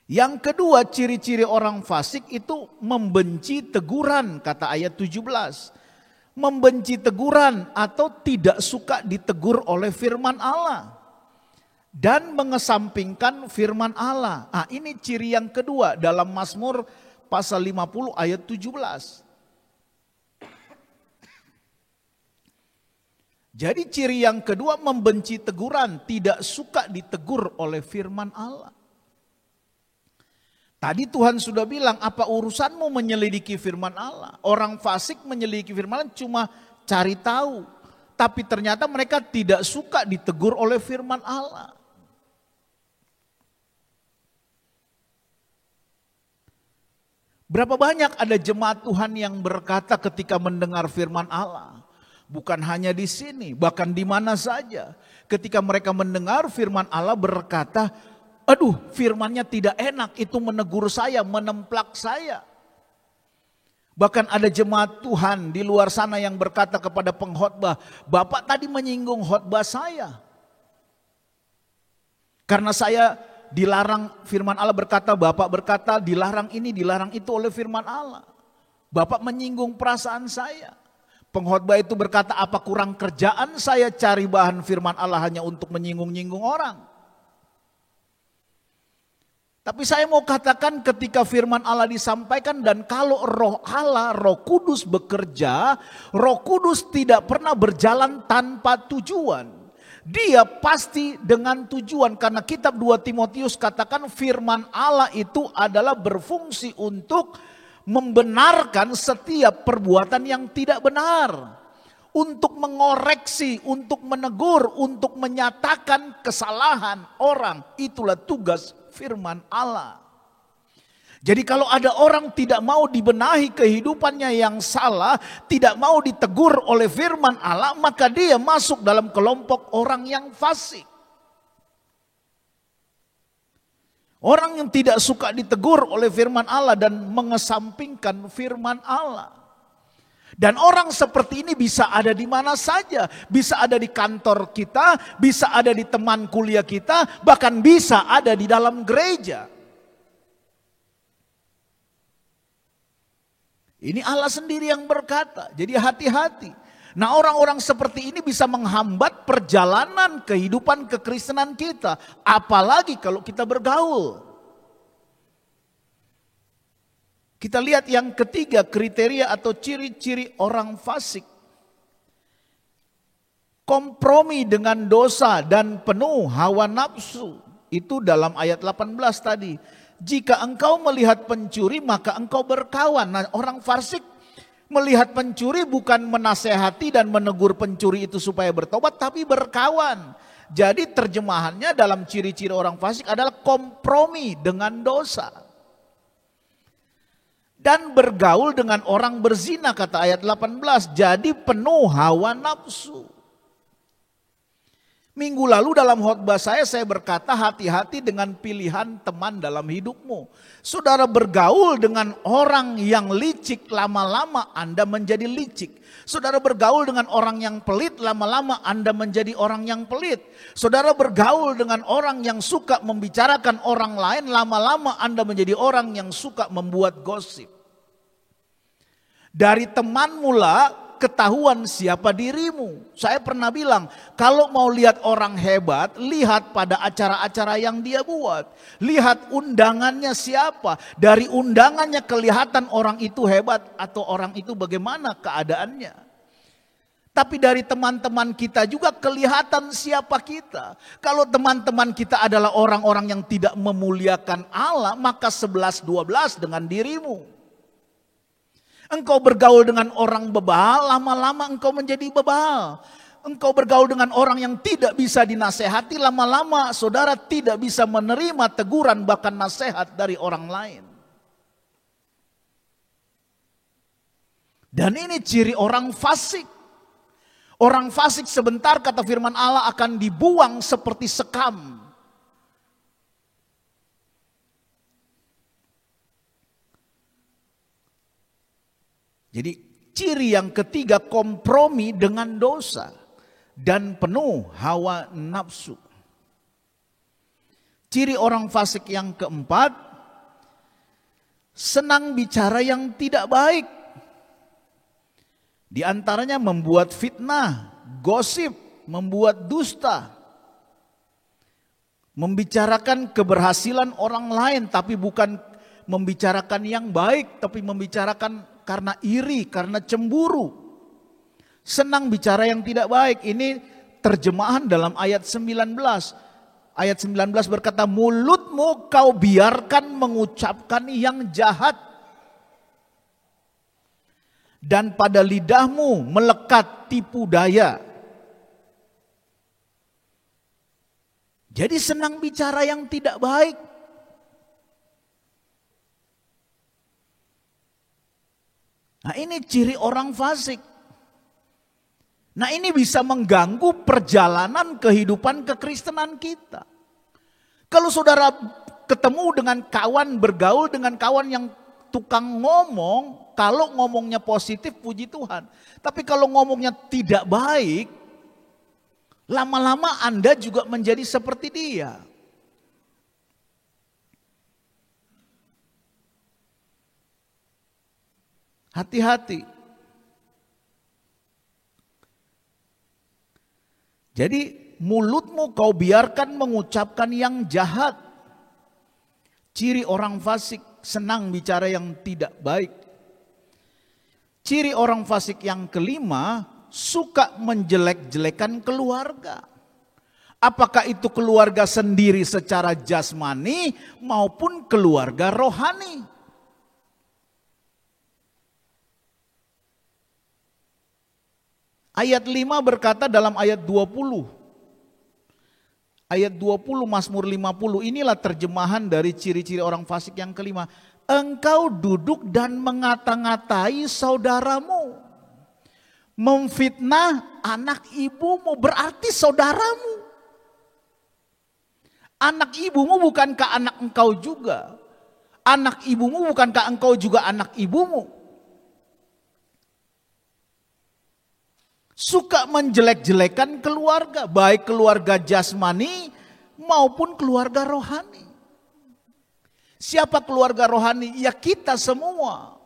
Yang kedua, ciri-ciri orang fasik itu membenci teguran, kata ayat 17. membenci teguran atau tidak suka ditegur oleh firman Allah, dan mengesampingkan firman Allah. Ini ciri yang kedua dalam Mazmur pasal 50 ayat 17. Jadi ciri yang kedua membenci teguran, tidak suka ditegur oleh firman Allah. Tadi Tuhan sudah bilang, apa urusanmu menyelidiki firman Allah? Orang fasik menyelidiki firman Allah cuma cari tahu. Tapi ternyata mereka tidak suka ditegur oleh firman Allah. Berapa banyak ada jemaat Tuhan yang berkata ketika mendengar firman Allah. Bukan hanya di sini, bahkan di mana saja. Ketika mereka mendengar firman Allah berkata, aduh, firmannya tidak enak, itu menegur saya, menemplak saya. Bahkan ada jemaat Tuhan di luar sana yang berkata kepada pengkhotbah, Bapak tadi menyinggung khotbah saya. Karena saya dilarang, firman Allah berkata, Bapak berkata dilarang ini, dilarang itu oleh firman Allah. Bapak menyinggung perasaan saya. Pengkhotbah itu berkata, apa kurang kerjaan saya cari bahan firman Allah hanya untuk menyinggung-nyinggung orang. Tapi saya mau katakan ketika firman Allah disampaikan dan kalau roh Allah, roh kudus bekerja, roh kudus tidak pernah berjalan tanpa tujuan. Dia pasti dengan tujuan karena kitab 2 Timotius katakan firman Allah itu adalah berfungsi untuk membenarkan setiap perbuatan yang tidak benar. Untuk mengoreksi, untuk menegur, untuk menyatakan kesalahan orang. Itulah tugas firman Allah. Jadi kalau ada orang tidak mau dibenahi kehidupannya yang salah, tidak mau ditegur oleh firman Allah, maka dia masuk dalam kelompok orang yang fasik. Orang yang tidak suka ditegur oleh firman Allah dan mengesampingkan firman Allah. Dan orang seperti ini bisa ada di mana saja. Bisa ada di kantor kita, bisa ada di teman kuliah kita, bahkan bisa ada di dalam gereja. Ini Allah sendiri yang berkata, jadi hati-hati. Nah orang-orang seperti ini bisa menghambat perjalanan kehidupan kekristenan kita. Apalagi kalau kita bergaul. Kita lihat yang ketiga kriteria atau ciri-ciri orang fasik. Kompromi dengan dosa dan penuh hawa nafsu. Itu dalam ayat 18 tadi. Jika engkau melihat pencuri maka engkau berkawan. Nah orang fasik melihat pencuri bukan menasehati dan menegur pencuri itu supaya bertobat, tapi berkawan. Jadi terjemahannya dalam ciri-ciri orang fasik adalah kompromi dengan dosa. Dan bergaul dengan orang berzina kata ayat 18, jadi penuh hawa nafsu. Minggu lalu dalam khotbah saya berkata hati-hati dengan pilihan teman dalam hidupmu. Saudara bergaul dengan orang yang licik, lama-lama Anda menjadi licik. Saudara bergaul dengan orang yang pelit, lama-lama Anda menjadi orang yang pelit. Saudara bergaul dengan orang yang suka membicarakan orang lain, lama-lama Anda menjadi orang yang suka membuat gosip. Dari teman mula ketahuan siapa dirimu. Saya pernah bilang, kalau mau lihat orang hebat, lihat pada acara-acara yang dia buat. Lihat undangannya siapa. Dari undangannya kelihatan orang itu hebat atau orang itu bagaimana keadaannya. Tapi dari teman-teman kita juga kelihatan siapa kita. Kalau teman-teman kita adalah orang-orang yang tidak memuliakan Allah, maka 11-12 dengan dirimu. Engkau bergaul dengan orang bebal, lama-lama engkau menjadi bebal. Engkau bergaul dengan orang yang tidak bisa dinasehati, lama-lama saudara tidak bisa menerima teguran bahkan nasihat dari orang lain. Dan ini ciri orang fasik. Orang fasik sebentar kata firman Allah akan dibuang seperti sekam. Jadi ciri yang ketiga kompromi dengan dosa dan penuh hawa nafsu. Ciri orang fasik yang keempat, senang bicara yang tidak baik. Di antaranya membuat fitnah, gosip, membuat dusta, membicarakan keberhasilan orang lain tapi bukan membicarakan yang baik, tapi membicarakan karena iri, karena cemburu. Senang bicara yang tidak baik. Ini terjemahan dalam ayat 19. Ayat 19 berkata, mulutmu kau biarkan mengucapkan yang jahat, dan pada lidahmu melekat tipu daya. Jadi senang bicara yang tidak baik. Nah, ini ciri orang fasik. Nah, ini bisa mengganggu perjalanan kehidupan kekristenan kita. Kalau saudara ketemu dengan kawan, bergaul dengan kawan yang tukang ngomong, kalau ngomongnya positif puji Tuhan. Tapi kalau ngomongnya tidak baik, lama-lama Anda juga menjadi seperti dia. Hati-hati. Jadi mulutmu kau biarkan mengucapkan yang jahat. Ciri orang fasik, senang bicara yang tidak baik. Ciri orang fasik yang kelima, suka menjelek-jelekan keluarga. Apakah itu keluarga sendiri secara jasmani maupun keluarga rohani. Ayat 5 berkata dalam ayat 20. Ayat 20 Mazmur 50, inilah terjemahan dari ciri-ciri orang fasik yang kelima. Engkau duduk dan mengata-ngatai saudaramu. Memfitnah anak ibumu, berarti saudaramu. Anak ibumu bukankah anak engkau juga? Anak ibumu bukankah engkau juga anak ibumu? Suka menjelek-jelekan keluarga, baik keluarga jasmani maupun keluarga rohani. Siapa keluarga rohani? Ya kita semua.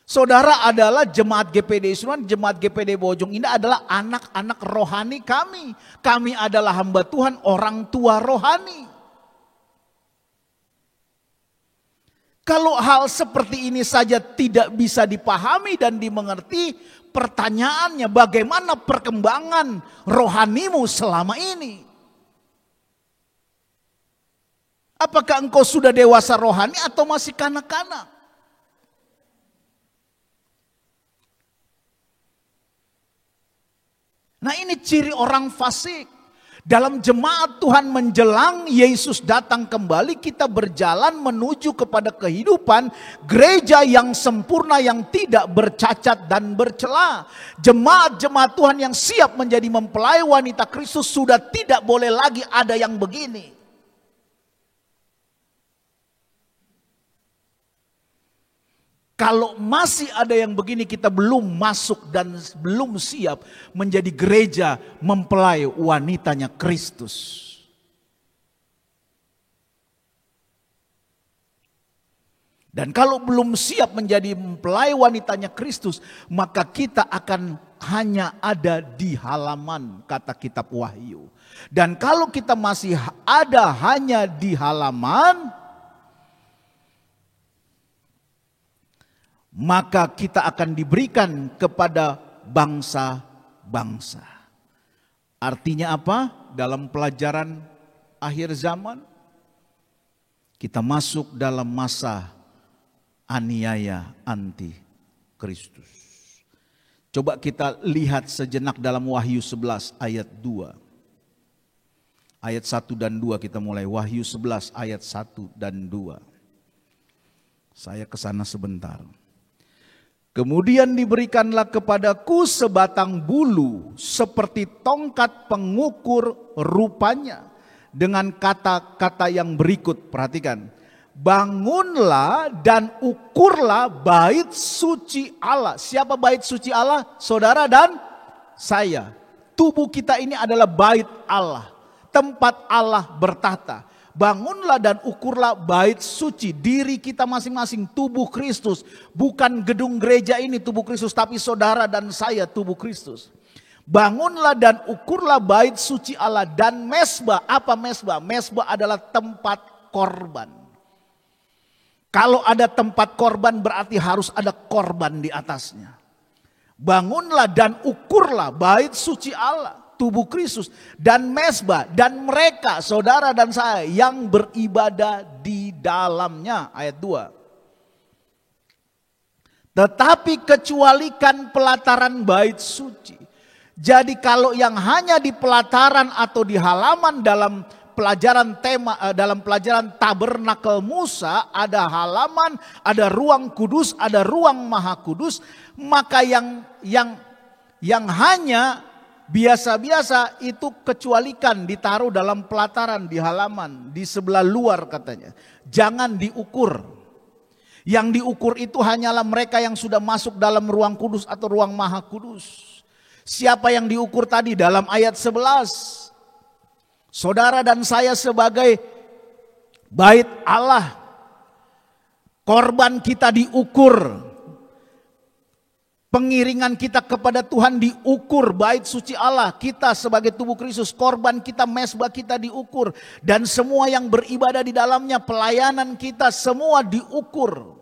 Saudara adalah jemaat GPD Sudirman, jemaat GPD Bojong Indah adalah anak-anak rohani kami. Kami adalah hamba Tuhan, orang tua rohani. Kalau hal seperti ini saja tidak bisa dipahami dan dimengerti, pertanyaannya bagaimana perkembangan rohanimu selama ini? Apakah engkau sudah dewasa rohani atau masih kanak-kanak? Nah, ini ciri orang fasik. Dalam jemaat Tuhan menjelang Yesus datang kembali, kita berjalan menuju kepada kehidupan gereja yang sempurna, yang tidak bercacat dan bercela. Jemaat-jemaat Tuhan yang siap menjadi mempelai wanita Kristus sudah tidak boleh lagi ada yang begini. Kalau masih ada yang begini, kita belum masuk dan belum siap menjadi gereja mempelai wanitanya Kristus. Dan kalau belum siap menjadi mempelai wanitanya Kristus, maka kita akan hanya ada di halaman, kata kitab Wahyu. Dan kalau kita masih ada hanya di halaman, maka kita akan diberikan kepada bangsa-bangsa. Artinya apa? Dalam pelajaran akhir zaman, kita masuk dalam masa aniaya anti Kristus. Coba kita lihat sejenak dalam Wahyu 11 ayat 2. Ayat 1 dan 2 kita mulai. Wahyu 11 ayat 1 dan 2. Saya kesana sebentar. Kemudian diberikanlah kepadaku sebatang bulu seperti tongkat pengukur rupanya, dengan kata-kata yang berikut, perhatikan. Bangunlah dan ukurlah bait suci Allah. Siapa bait suci Allah? Saudara dan saya. Tubuh kita ini adalah bait Allah, tempat Allah bertata. bangunlah dan ukurlah bait suci, diri kita masing-masing, tubuh Kristus. Bukan gedung gereja ini tubuh Kristus, tapi saudara dan saya tubuh Kristus. Bangunlah dan ukurlah bait suci Allah dan mesbah. Apa mesbah? Mesbah adalah tempat korban. Kalau ada tempat korban berarti harus ada korban di atasnya. Bangunlah dan ukurlah bait suci Allah, tubuh Kristus, dan mesbah, dan mereka, saudara dan saya, yang beribadah di dalamnya. Ayat 2. Tetapi kecualikan pelataran bait suci. Jadi kalau yang hanya di pelataran atau di halaman dalam pelajaran dalam pelajaran tabernakel Musa, ada halaman, ada ruang kudus, ada ruang maha kudus, maka yang hanya biasa-biasa itu kecualikan ditaruh dalam pelataran di halaman di sebelah luar katanya. Jangan diukur. Yang diukur itu hanyalah mereka yang sudah masuk dalam ruang kudus atau ruang maha kudus. Siapa yang diukur tadi dalam ayat 11? Saudara dan saya sebagai bait Allah. Korban kita diukur. Pengiringan kita kepada Tuhan diukur, bait suci Allah. Kita sebagai tubuh Kristus, korban kita, mesbah kita diukur. Dan semua yang beribadah di dalamnya, pelayanan kita semua diukur.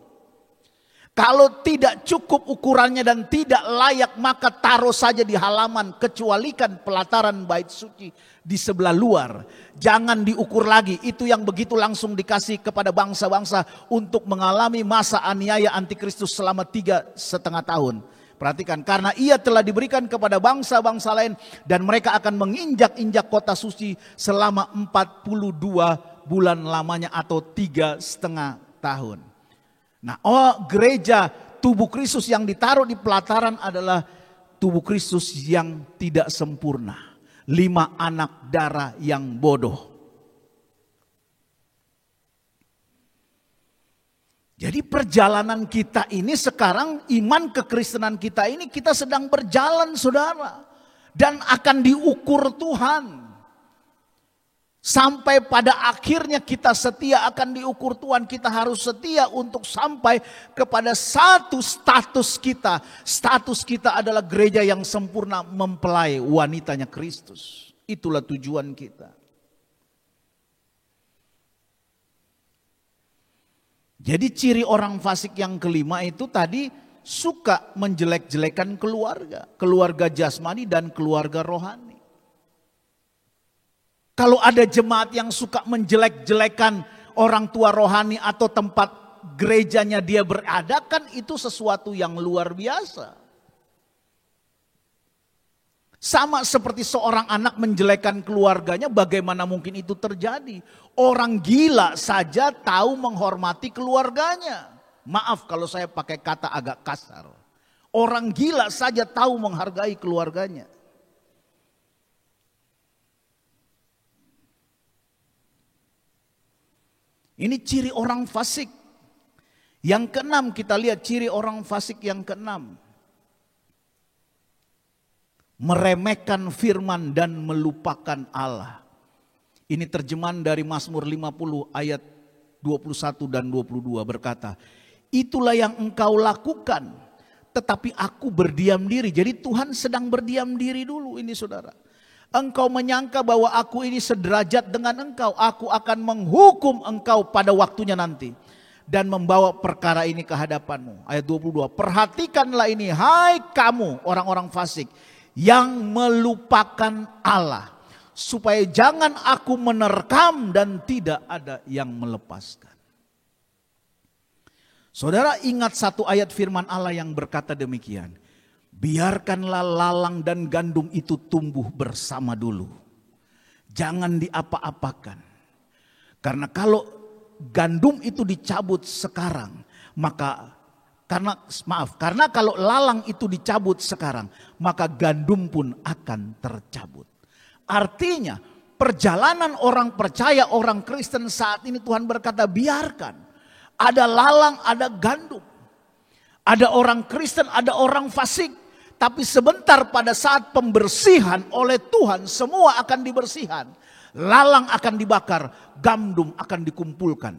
Kalau tidak cukup ukurannya dan tidak layak, maka taruh saja di halaman, kecualikan pelataran bait suci di sebelah luar. Jangan diukur lagi. Itu yang begitu langsung dikasih kepada bangsa-bangsa untuk mengalami masa aniaya antikristus selama 3,5 tahun. Perhatikan, karena ia telah diberikan kepada bangsa-bangsa lain dan mereka akan menginjak-injak kota suci selama 42 bulan lamanya atau 3,5 tahun. Nah, gereja tubuh Kristus yang ditaruh di pelataran adalah tubuh Kristus yang tidak sempurna. 5 anak darah yang bodoh. Jadi perjalanan kita ini sekarang, iman kekristenan kita ini, kita sedang berjalan saudara. Dan akan diukur Tuhan. Sampai pada akhirnya kita setia akan diukur Tuhan. Kita harus setia untuk sampai kepada satu status kita. Status kita adalah gereja yang sempurna mempelai wanitanya Kristus. Itulah tujuan kita. Jadi ciri orang fasik yang kelima itu tadi suka menjelek-jelekan keluarga. Keluarga jasmani dan keluarga rohani. Kalau ada jemaat yang suka menjelek-jelekan orang tua rohani atau tempat gerejanya dia berada, kan itu sesuatu yang luar biasa. Sama seperti seorang anak menjelekkan keluarganya, bagaimana mungkin itu terjadi? Orang gila saja tahu menghormati keluarganya. Maaf kalau saya pakai kata agak kasar. Orang gila saja tahu menghargai keluarganya. Ini ciri orang fasik. Yang keenam kita lihat ciri orang fasik yang keenam. Meremehkan firman dan melupakan Allah. Ini terjemahan dari Mazmur 50 ayat 21 dan 22 berkata, itulah yang engkau lakukan, tetapi aku berdiam diri. Jadi Tuhan sedang berdiam diri dulu ini saudara. Engkau menyangka bahwa aku ini sederajat dengan engkau. Aku akan menghukum engkau pada waktunya nanti. Dan membawa perkara ini ke hadapanmu. Ayat 22. Perhatikanlah ini, hai kamu orang-orang fasik yang melupakan Allah. Supaya jangan aku menerkam dan tidak ada yang melepaskan. Saudara ingat satu ayat firman Allah yang berkata demikian. Biarkanlah lalang dan gandum itu tumbuh bersama dulu. Jangan diapa-apakan. Karena kalau gandum itu dicabut sekarang, karena kalau lalang itu dicabut sekarang, maka gandum pun akan tercabut. Artinya perjalanan orang percaya, orang Kristen saat ini Tuhan berkata biarkan. Ada lalang, ada gandum. Ada orang Kristen, ada orang fasik. Tapi sebentar pada saat pembersihan oleh Tuhan semua akan dibersihkan. lalang akan dibakar, gandum akan dikumpulkan.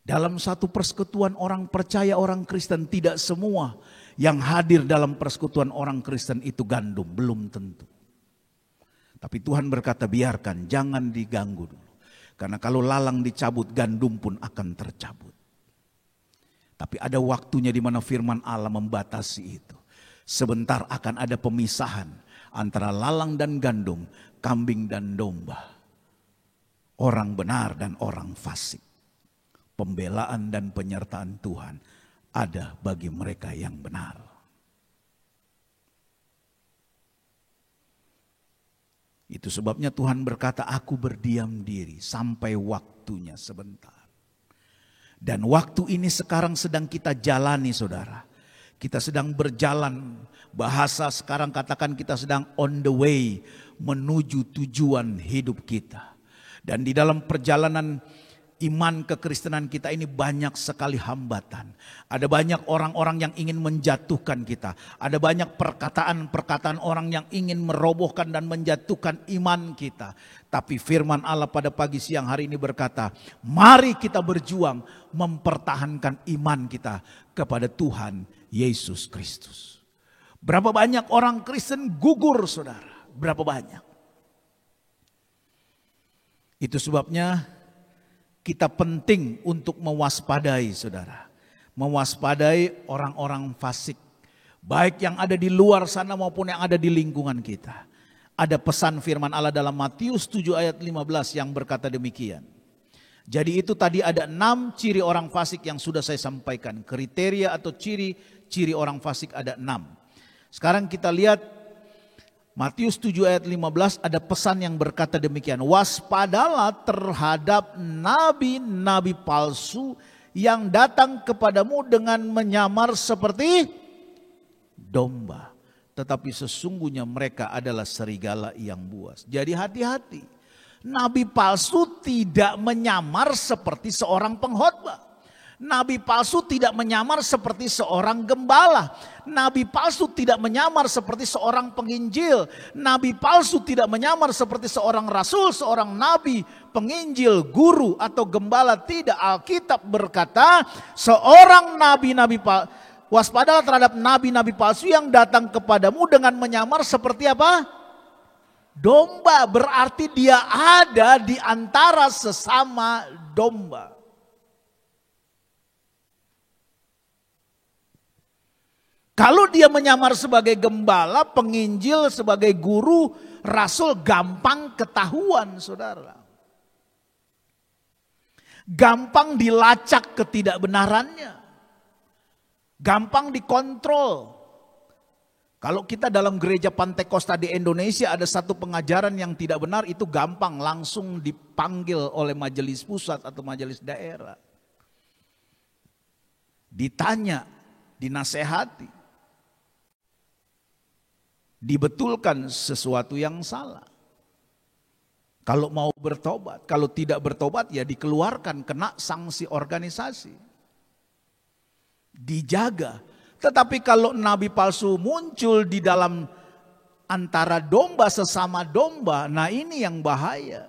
Dalam satu persekutuan orang percaya, orang Kristen, tidak semua yang hadir dalam persekutuan orang Kristen itu gandum, belum tentu. Tapi Tuhan berkata biarkan, jangan diganggu dulu. Karena kalau lalang dicabut, gandum pun akan tercabut. Tapi ada waktunya di mana firman Allah membatasi itu. Sebentar akan ada pemisahan antara lalang dan gandum, kambing dan domba. Orang benar dan orang fasik. Pembelaan dan penyertaan Tuhan ada bagi mereka yang benar. Itu sebabnya Tuhan berkata, aku berdiam diri sampai waktunya sebentar. Dan waktu ini sekarang sedang kita jalani, saudara. Kita sedang berjalan, bahasa sekarang katakan kita sedang on the way menuju tujuan hidup kita. Dan di dalam perjalanan iman kekristenan kita ini banyak sekali hambatan. Ada banyak orang-orang yang ingin menjatuhkan kita. Ada banyak perkataan-perkataan orang yang ingin merobohkan dan menjatuhkan iman kita. Tapi firman Allah pada pagi siang hari ini berkata, mari kita berjuang mempertahankan iman kita kepada Tuhan Yesus Kristus. Berapa banyak orang Kristen gugur, saudara? Berapa banyak? Itu sebabnya kita penting untuk mewaspadai, saudara. Mewaspadai orang-orang fasik. Baik yang ada di luar sana maupun yang ada di lingkungan kita. Ada pesan firman Allah dalam Matius 7 ayat 15 yang berkata demikian. Jadi itu tadi ada 6 ciri orang fasik yang sudah saya sampaikan. Kriteria atau ciri orang fasik ada 6. Sekarang kita lihat Matius 7 ayat 15 ada pesan yang berkata demikian. Waspadalah terhadap nabi-nabi palsu yang datang kepadamu dengan menyamar seperti domba. Tetapi sesungguhnya mereka adalah serigala yang buas. Jadi hati-hati. Nabi palsu tidak menyamar seperti seorang pengkhotbah. Nabi palsu tidak menyamar seperti seorang gembala. Nabi palsu tidak menyamar seperti seorang penginjil. Nabi palsu tidak menyamar seperti seorang rasul, seorang nabi, penginjil, guru atau gembala. Tidak, Alkitab berkata seorang nabi-nabi palsu. Waspadalah terhadap nabi-nabi palsu yang datang kepadamu dengan menyamar seperti apa? Domba. Berarti dia ada di antara sesama domba. Kalau dia menyamar sebagai gembala, penginjil, sebagai guru, rasul, gampang ketahuan, saudara. Gampang dilacak ketidakbenarannya. Gampang dikontrol. Kalau kita dalam gereja Pantekosta di Indonesia ada satu pengajaran yang tidak benar, itu gampang langsung dipanggil oleh majelis pusat atau majelis daerah. Ditanya, dinasehati. Dibetulkan sesuatu yang salah. Kalau mau bertobat, kalau tidak bertobat ya dikeluarkan, kena sanksi organisasi. Dijaga. Tetapi kalau nabi palsu muncul di dalam antara domba sesama domba, nah ini yang bahaya.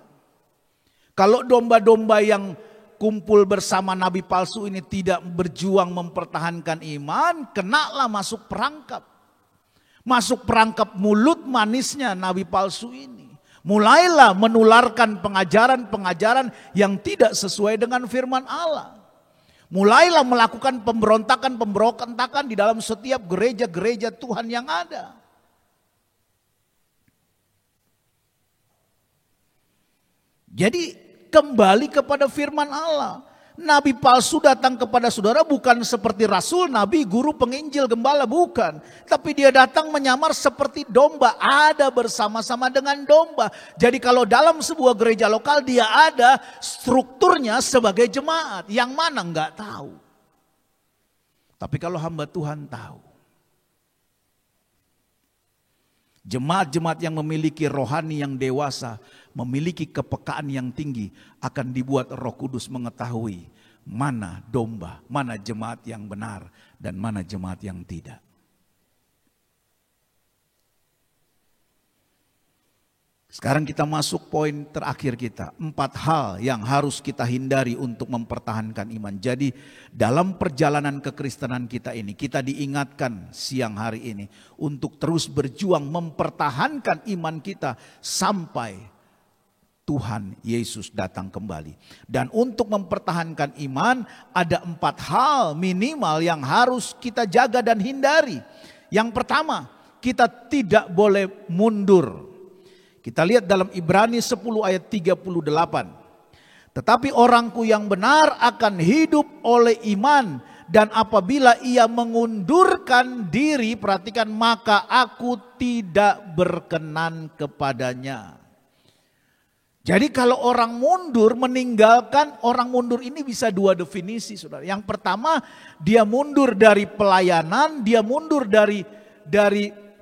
Kalau domba-domba yang kumpul bersama nabi palsu ini tidak berjuang mempertahankan iman, kenalah masuk perangkap. Masuk perangkap mulut manisnya nabi palsu ini. Mulailah menularkan pengajaran-pengajaran yang tidak sesuai dengan firman Allah. Mulailah melakukan pemberontakan di dalam setiap gereja-gereja Tuhan yang ada. Jadi kembali kepada firman Allah. Nabi palsu datang kepada saudara bukan seperti rasul, nabi, guru, penginjil, gembala, bukan. Tapi dia datang menyamar seperti domba, ada bersama-sama dengan domba. Jadi kalau dalam sebuah gereja lokal dia ada strukturnya sebagai jemaat. Yang mana enggak tahu. Tapi kalau hamba Tuhan tahu. Jemaat-jemaat yang memiliki rohani yang dewasa, memiliki kepekaan yang tinggi, akan dibuat Roh Kudus mengetahui mana domba, mana jemaat yang benar, dan mana jemaat yang tidak. Sekarang kita masuk poin terakhir kita. 4 hal yang harus kita hindari untuk mempertahankan iman. Jadi dalam perjalanan kekristenan kita ini, kita diingatkan siang hari ini untuk terus berjuang mempertahankan iman kita sampai Tuhan Yesus datang kembali. Dan untuk mempertahankan iman ada 4 hal minimal yang harus kita jaga dan hindari. Yang pertama, kita tidak boleh mundur. Kita lihat dalam Ibrani 10 ayat 38. Tetapi orangku yang benar akan hidup oleh iman. Dan apabila ia mengundurkan diri, perhatikan, maka aku tidak berkenan kepadanya. Jadi kalau orang mundur, meninggalkan, orang mundur ini bisa 2 definisi, saudara. Yang pertama, dia mundur dari pelayanan, dia mundur dari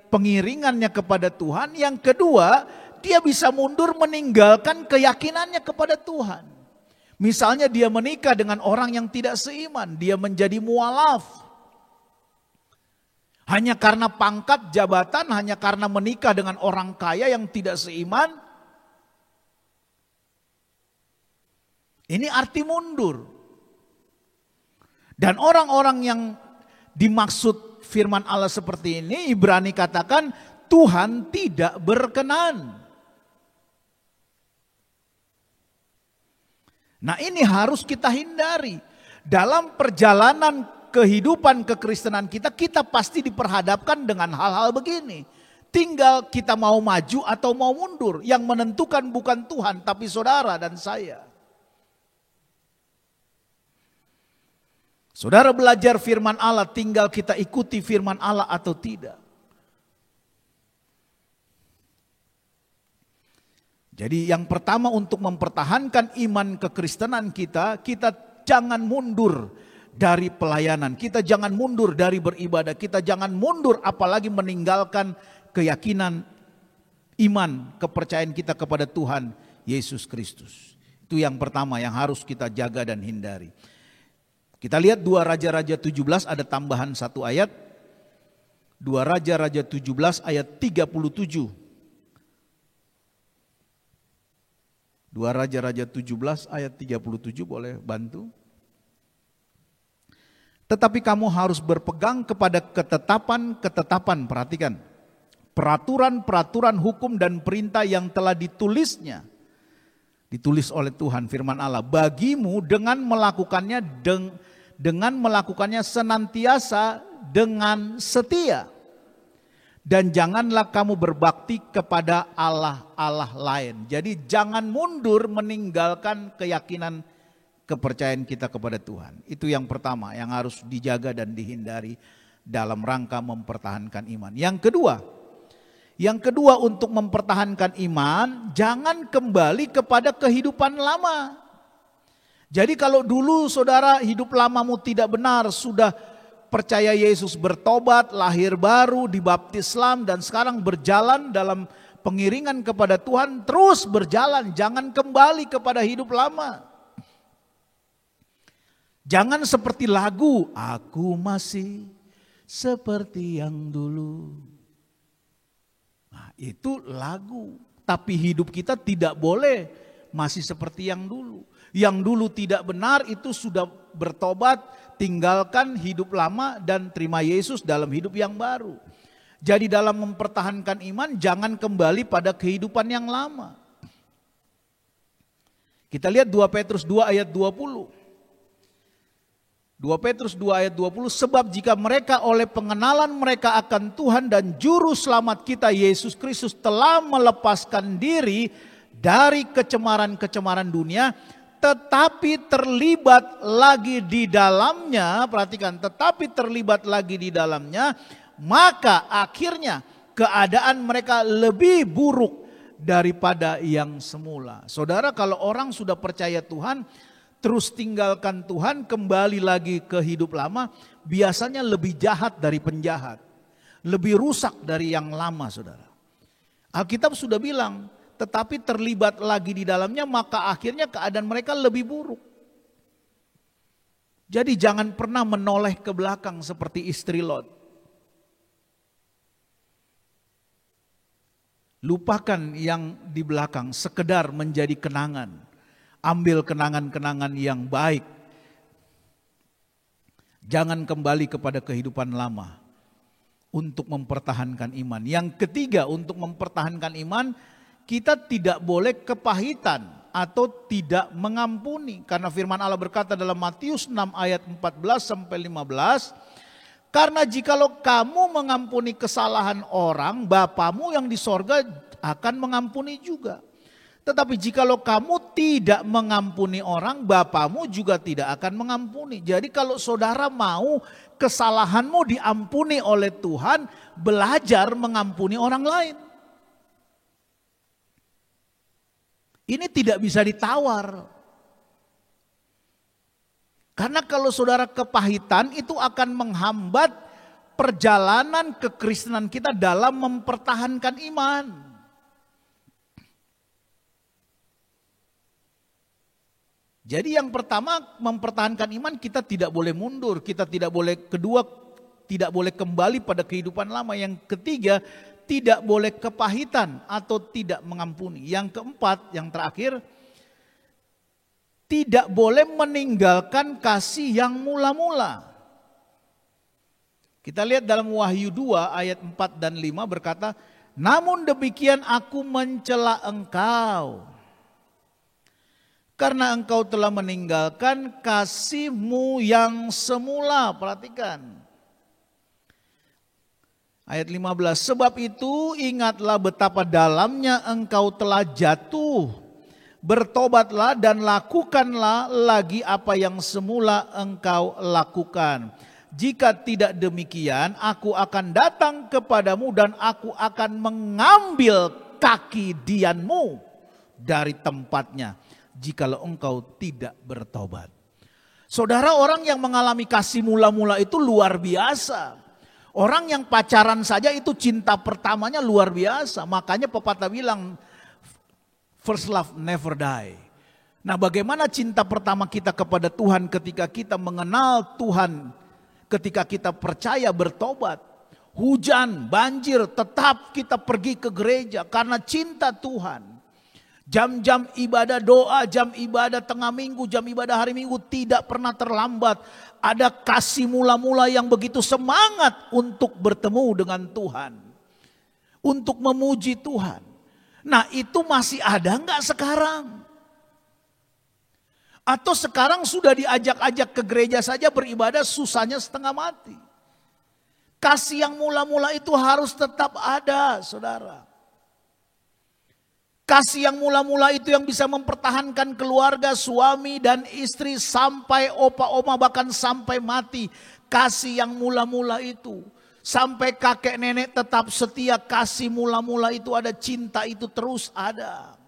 pengiringannya kepada Tuhan. Yang kedua, dia bisa mundur meninggalkan keyakinannya kepada Tuhan. Misalnya dia menikah dengan orang yang tidak seiman, dia menjadi mualaf. Hanya karena pangkat jabatan, hanya karena menikah dengan orang kaya yang tidak seiman. Ini arti mundur. Dan orang-orang yang dimaksud firman Allah seperti ini, Ibrani katakan Tuhan tidak berkenan. Nah, ini harus kita hindari. Dalam perjalanan kehidupan kekristenan kita, kita pasti diperhadapkan dengan hal-hal begini. Tinggal kita mau maju atau mau mundur. Yang menentukan bukan Tuhan, tapi saudara dan saya. Saudara belajar firman Allah, tinggal kita ikuti firman Allah atau tidak. Jadi yang pertama untuk mempertahankan iman kekristenan kita, kita jangan mundur dari pelayanan. Kita jangan mundur dari beribadah. Kita jangan mundur apalagi meninggalkan keyakinan, iman, kepercayaan kita kepada Tuhan Yesus Kristus. Itu yang pertama yang harus kita jaga dan hindari. Kita lihat 2 Raja-Raja 17 ada tambahan 1 ayat. 2 Raja-Raja 17 ayat 37. 2 Raja-Raja 17 ayat 37 boleh bantu. Tetapi kamu harus berpegang kepada ketetapan-ketetapan, perhatikan. Peraturan-peraturan hukum dan perintah yang telah ditulisnya. Ditulis oleh Tuhan firman Allah. Bagimu dengan melakukannya senantiasa dengan setia. Dan janganlah kamu berbakti kepada Allah-Allah lain. Jadi jangan mundur meninggalkan keyakinan kepercayaan kita kepada Tuhan. Itu yang pertama yang harus dijaga dan dihindari dalam rangka mempertahankan iman. Yang kedua untuk mempertahankan iman, jangan kembali kepada kehidupan lama. Jadi kalau dulu saudara hidup lamamu tidak benar, sudah percaya Yesus, bertobat, lahir baru, dibaptis Islam, dan sekarang berjalan dalam pengiringan kepada Tuhan, terus berjalan, jangan kembali kepada hidup lama. Jangan seperti lagu, aku masih seperti yang dulu. Nah, itu lagu, tapi hidup kita tidak boleh masih seperti yang dulu. Yang dulu tidak benar itu sudah bertobat, tinggalkan hidup lama dan terima Yesus dalam hidup yang baru. Jadi dalam mempertahankan iman jangan kembali pada kehidupan yang lama. Kita lihat 2 Petrus 2 ayat 20. 2 Petrus 2 ayat 20, sebab jika mereka oleh pengenalan mereka akan Tuhan dan Juru Selamat kita Yesus Kristus telah melepaskan diri dari kecemaran-kecemaran dunia, tetapi terlibat lagi di dalamnya, perhatikan, tetapi terlibat lagi di dalamnya, maka akhirnya keadaan mereka lebih buruk daripada yang semula. Saudara, kalau orang sudah percaya Tuhan, terus tinggalkan Tuhan, kembali lagi ke hidup lama, biasanya lebih jahat dari penjahat, lebih rusak dari yang lama, saudara. Alkitab sudah bilang, tetapi terlibat lagi di dalamnya, maka akhirnya keadaan mereka lebih buruk. Jadi jangan pernah menoleh ke belakang seperti istri Lot. Lupakan yang di belakang, sekedar menjadi kenangan. Ambil kenangan-kenangan yang baik. Jangan kembali kepada kehidupan lama untuk mempertahankan iman. Yang ketiga, untuk mempertahankan iman, kita tidak boleh kepahitan atau tidak mengampuni. Karena firman Allah berkata dalam Matius 6 ayat 14 sampai 15, karena jikalau kamu mengampuni kesalahan orang, Bapamu yang di sorga akan mengampuni juga. Tetapi jikalau kamu tidak mengampuni orang, Bapamu juga tidak akan mengampuni. Jadi kalau saudara mau kesalahanmu diampuni oleh Tuhan, belajar mengampuni orang lain. Ini tidak bisa ditawar. Karena kalau saudara kepahitan itu akan menghambat perjalanan kekristenan kita dalam mempertahankan iman. Jadi yang pertama, mempertahankan iman kita tidak boleh mundur, kita tidak boleh, kedua tidak boleh kembali pada kehidupan lama. Yang ketiga, tidak boleh kepahitan atau tidak mengampuni. Yang keempat, yang terakhir, tidak boleh meninggalkan kasih yang mula-mula. Kita lihat dalam Wahyu 2 ayat 4 dan 5 berkata, namun demikian aku mencela engkau, karena engkau telah meninggalkan kasihmu yang semula. Perhatikan. Ayat 15, sebab itu ingatlah betapa dalamnya engkau telah jatuh. Bertobatlah dan lakukanlah lagi apa yang semula engkau lakukan. Jika tidak demikian, aku akan datang kepadamu dan aku akan mengambil kaki dianmu dari tempatnya, jikalau engkau tidak bertobat. Saudara, orang yang mengalami kasih mula-mula itu luar biasa. Orang yang pacaran saja itu cinta pertamanya luar biasa. Makanya pepatah bilang, first love never die. Nah, bagaimana cinta pertama kita kepada Tuhan ketika kita mengenal Tuhan, ketika kita percaya bertobat. Hujan, banjir, tetap kita pergi ke gereja karena cinta Tuhan. Jam-jam ibadah doa, jam ibadah tengah minggu, jam ibadah hari minggu tidak pernah terlambat. Ada kasih mula-mula yang begitu semangat untuk bertemu dengan Tuhan. Untuk memuji Tuhan. Nah, itu masih ada enggak sekarang? Atau sekarang sudah diajak-ajak ke gereja saja beribadah susahnya setengah mati. Kasih yang mula-mula itu harus tetap ada, saudara. Kasih yang mula-mula itu yang bisa mempertahankan keluarga, suami dan istri sampai opa-oma bahkan sampai mati. Kasih yang mula-mula itu. Sampai kakek nenek tetap setia, kasih mula-mula itu ada, cinta itu terus ada.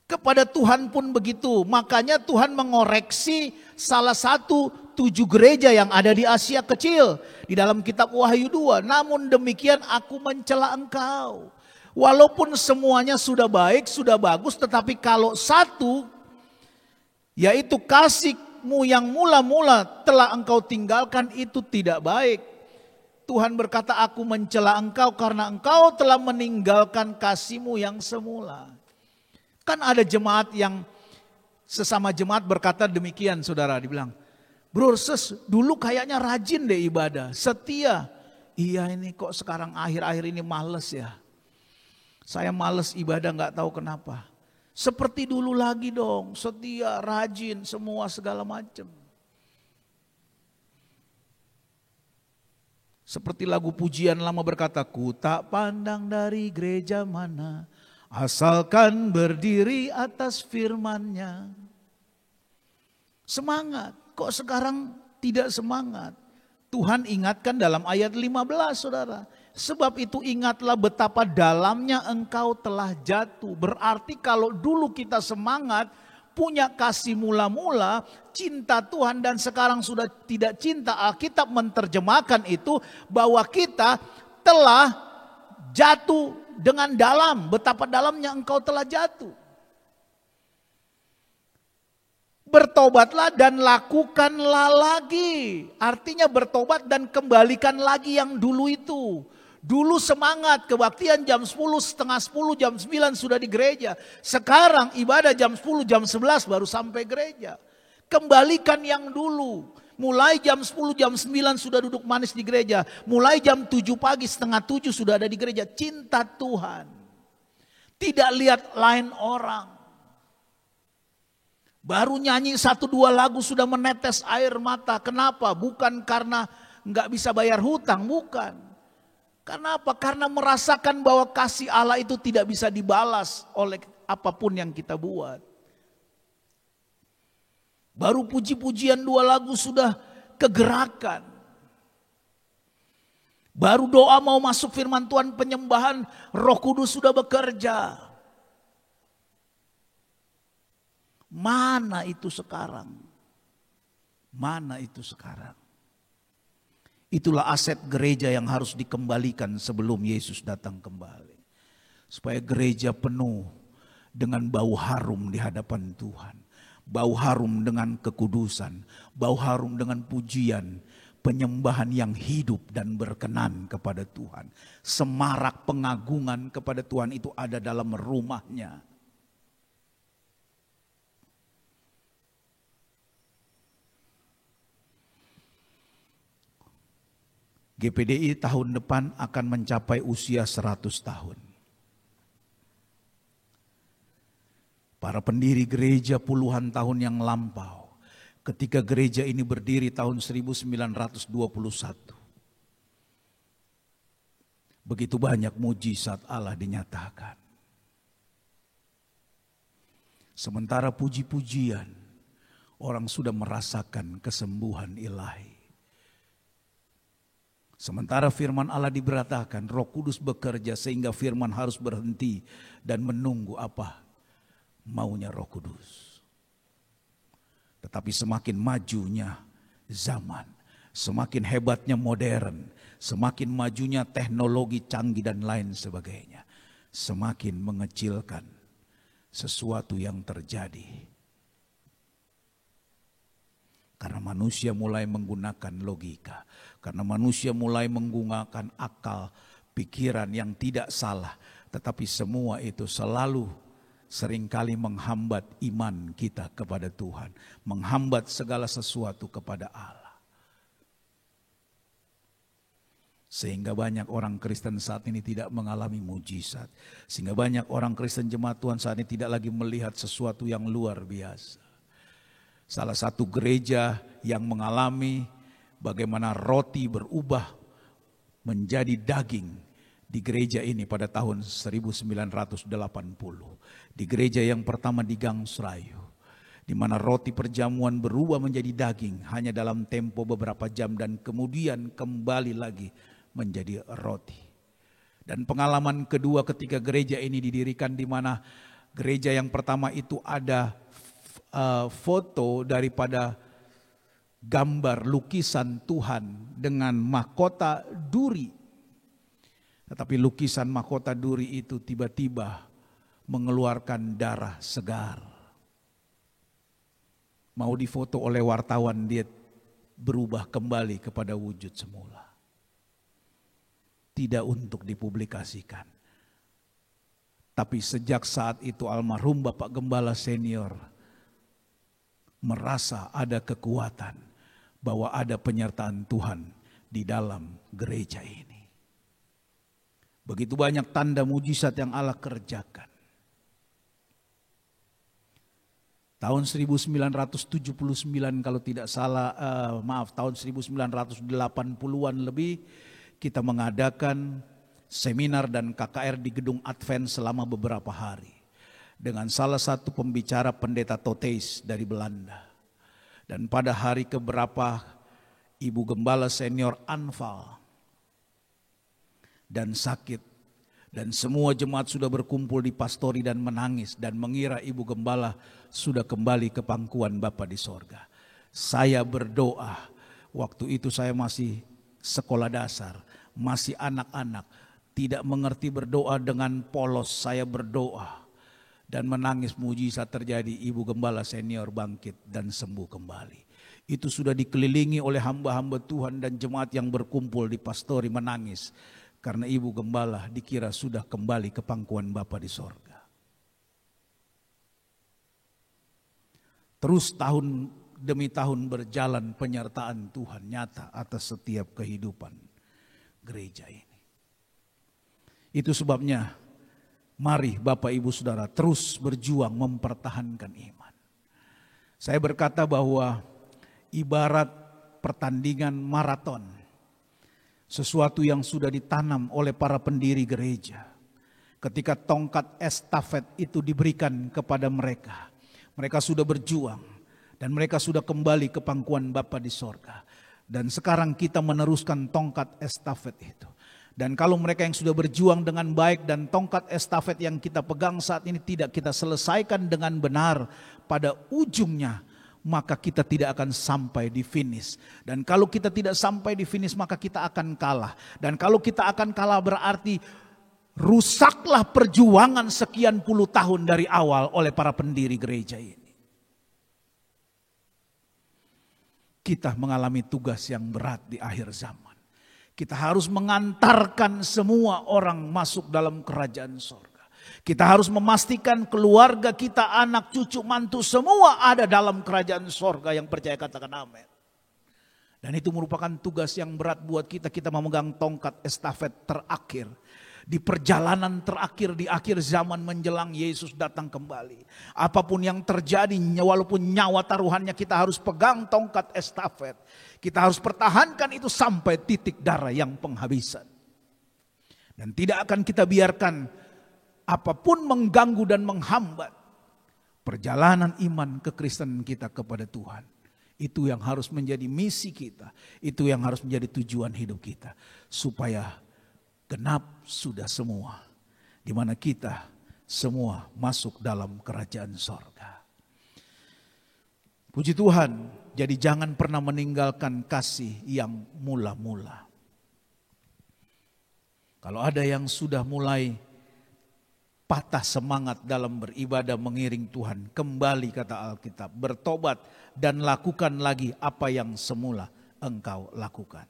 Kepada Tuhan pun begitu. Makanya Tuhan mengoreksi salah satu 7 gereja yang ada di Asia Kecil. Di dalam kitab Wahyu 2. Namun demikian aku mencela engkau. Walaupun semuanya sudah baik, sudah bagus. Tetapi kalau satu, yaitu kasihmu yang mula-mula telah engkau tinggalkan, itu tidak baik. Tuhan berkata, aku mencela engkau karena engkau telah meninggalkan kasihmu yang semula. Kan ada jemaat yang sesama jemaat berkata demikian, saudara, dibilang, bro sis, dulu kayaknya rajin deh ibadah, setia. Iya, ini kok sekarang akhir-akhir ini males ya. Saya males ibadah, gak tahu kenapa. Seperti dulu lagi dong, setia, rajin, semua segala macam. Seperti lagu pujian lama berkata, ku tak pandang dari gereja mana, asalkan berdiri atas firman-Nya. Semangat, kok sekarang tidak semangat? Tuhan ingatkan dalam ayat 15, saudara. Sebab itu ingatlah betapa dalamnya engkau telah jatuh. Berarti kalau dulu kita semangat, punya kasih mula-mula, cinta Tuhan dan sekarang sudah tidak cinta. Alkitab menerjemahkan itu bahwa kita telah jatuh dengan dalam. Betapa dalamnya engkau telah jatuh. Bertobatlah dan lakukanlah lagi. Artinya bertobat dan kembalikan lagi yang dulu itu. Dulu semangat kebaktian jam 10, setengah 10, jam 9 sudah di gereja. Sekarang ibadah jam 10, jam 11 baru sampai gereja. Kembalikan yang dulu. Mulai jam 10, jam 9 sudah duduk manis di gereja. Mulai jam 7 pagi, setengah 7 sudah ada di gereja. Cinta Tuhan. Tidak lihat lain orang. Baru nyanyi 1-2 lagu sudah menetes air mata. Kenapa? Bukan karena nggak bisa bayar hutang, bukan. Karena apa? Karena merasakan bahwa kasih Allah itu tidak bisa dibalas oleh apapun yang kita buat. Baru puji-pujian 2 lagu sudah kegerakan. Baru doa mau masuk firman Tuhan, penyembahan, Roh Kudus sudah bekerja. Mana itu sekarang? Mana itu sekarang? Itulah aset gereja yang harus dikembalikan sebelum Yesus datang kembali. Supaya gereja penuh dengan bau harum di hadapan Tuhan. Bau harum dengan kekudusan. Bau harum dengan pujian. Penyembahan yang hidup dan berkenan kepada Tuhan. Semarak pengagungan kepada Tuhan itu ada dalam rumahnya. GPDI tahun depan akan mencapai usia 100 tahun. Para pendiri gereja puluhan tahun yang lampau, ketika gereja ini berdiri tahun 1921. Begitu banyak mujizat Allah dinyatakan. Sementara puji-pujian, orang sudah merasakan kesembuhan ilahi. Sementara firman Allah diberatakan, Roh Kudus bekerja sehingga firman harus berhenti dan menunggu apa maunya Roh Kudus. Tetapi semakin majunya zaman, semakin hebatnya modern, semakin majunya teknologi canggih dan lain sebagainya, semakin mengecilkan sesuatu yang terjadi. Karena manusia mulai menggunakan logika. Karena manusia mulai menggunakan akal, pikiran yang tidak salah. Tetapi semua itu selalu seringkali menghambat iman kita kepada Tuhan. Menghambat segala sesuatu kepada Allah. Sehingga banyak orang Kristen saat ini tidak mengalami mujizat. Sehingga banyak orang Kristen jemaat Tuhan saat ini tidak lagi melihat sesuatu yang luar biasa. Salah satu gereja yang mengalami bagaimana roti berubah menjadi daging di gereja ini pada tahun 1980. Di gereja yang pertama di Gang Serayu. Di mana roti perjamuan berubah menjadi daging hanya dalam tempo beberapa jam dan kemudian kembali lagi menjadi roti. Dan pengalaman kedua ketika gereja ini didirikan di mana gereja yang pertama itu ada foto daripada gambar lukisan Tuhan dengan mahkota duri. Tetapi lukisan mahkota duri itu tiba-tiba mengeluarkan darah segar. Mau difoto oleh wartawan, dia berubah kembali kepada wujud semula. Tidak untuk dipublikasikan. Tapi sejak saat itu almarhum Bapak Gembala Senior merasa ada kekuatan bahwa ada penyertaan Tuhan di dalam gereja ini. Begitu banyak tanda mujizat yang Allah kerjakan. Tahun 1979 kalau tidak salah, tahun 1980-an lebih kita mengadakan seminar dan KKR di gedung Advent selama beberapa hari. Dengan salah satu pembicara pendeta Toteis dari Belanda. Dan pada hari keberapa Ibu Gembala Senior anfal dan sakit. Dan semua jemaat sudah berkumpul di pastori dan menangis dan mengira Ibu Gembala sudah kembali ke pangkuan Bapa di sorga. Saya berdoa, waktu itu saya masih sekolah dasar, masih anak-anak, tidak mengerti berdoa dengan polos. Saya berdoa dan menangis, mujizat terjadi. Ibu Gembala Senior bangkit dan sembuh kembali. Itu sudah dikelilingi oleh hamba-hamba Tuhan dan jemaat yang berkumpul di pastori menangis. Karena ibu gembala dikira sudah kembali ke pangkuan Bapa di sorga. Terus tahun demi tahun berjalan penyertaan Tuhan nyata atas setiap kehidupan gereja ini. Itu sebabnya mari Bapak Ibu Saudara terus berjuang mempertahankan iman. Saya berkata bahwa ibarat pertandingan maraton, sesuatu yang sudah ditanam oleh para pendiri gereja. Ketika tongkat estafet itu diberikan kepada mereka, mereka sudah berjuang dan mereka sudah kembali ke pangkuan Bapa di sorga. Dan sekarang kita meneruskan tongkat estafet itu. Dan kalau mereka yang sudah berjuang dengan baik dan tongkat estafet yang kita pegang saat ini tidak kita selesaikan dengan benar, pada ujungnya maka kita tidak akan sampai di finish. Dan kalau kita tidak sampai di finish maka kita akan kalah. Dan kalau kita akan kalah berarti rusaklah perjuangan sekian puluh tahun dari awal oleh para pendiri gereja ini. Kita mengalami tugas yang berat di akhir zaman. Kita harus mengantarkan semua orang masuk dalam kerajaan sorga. Kita harus memastikan keluarga kita, anak, cucu, mantu semua ada dalam kerajaan sorga. Yang percaya katakan amin. Dan itu merupakan tugas yang berat buat kita. Kita memegang tongkat estafet terakhir. Di perjalanan terakhir di akhir zaman menjelang Yesus datang kembali. Apapun yang terjadi walaupun nyawa taruhannya kita harus pegang tongkat estafet. Kita harus pertahankan itu sampai titik darah yang penghabisan. Dan tidak akan kita biarkan apapun mengganggu dan menghambat perjalanan iman kekristenan kita kepada Tuhan. Itu yang harus menjadi misi kita. Itu yang harus menjadi tujuan hidup kita. Supaya genap sudah semua. Di mana kita semua masuk dalam kerajaan sorga. Puji Tuhan. Jadi jangan pernah meninggalkan kasih yang mula-mula. Kalau ada yang sudah mulai patah semangat dalam beribadah mengiring Tuhan, kembali kata Alkitab, bertobat dan lakukan lagi apa yang semula engkau lakukan.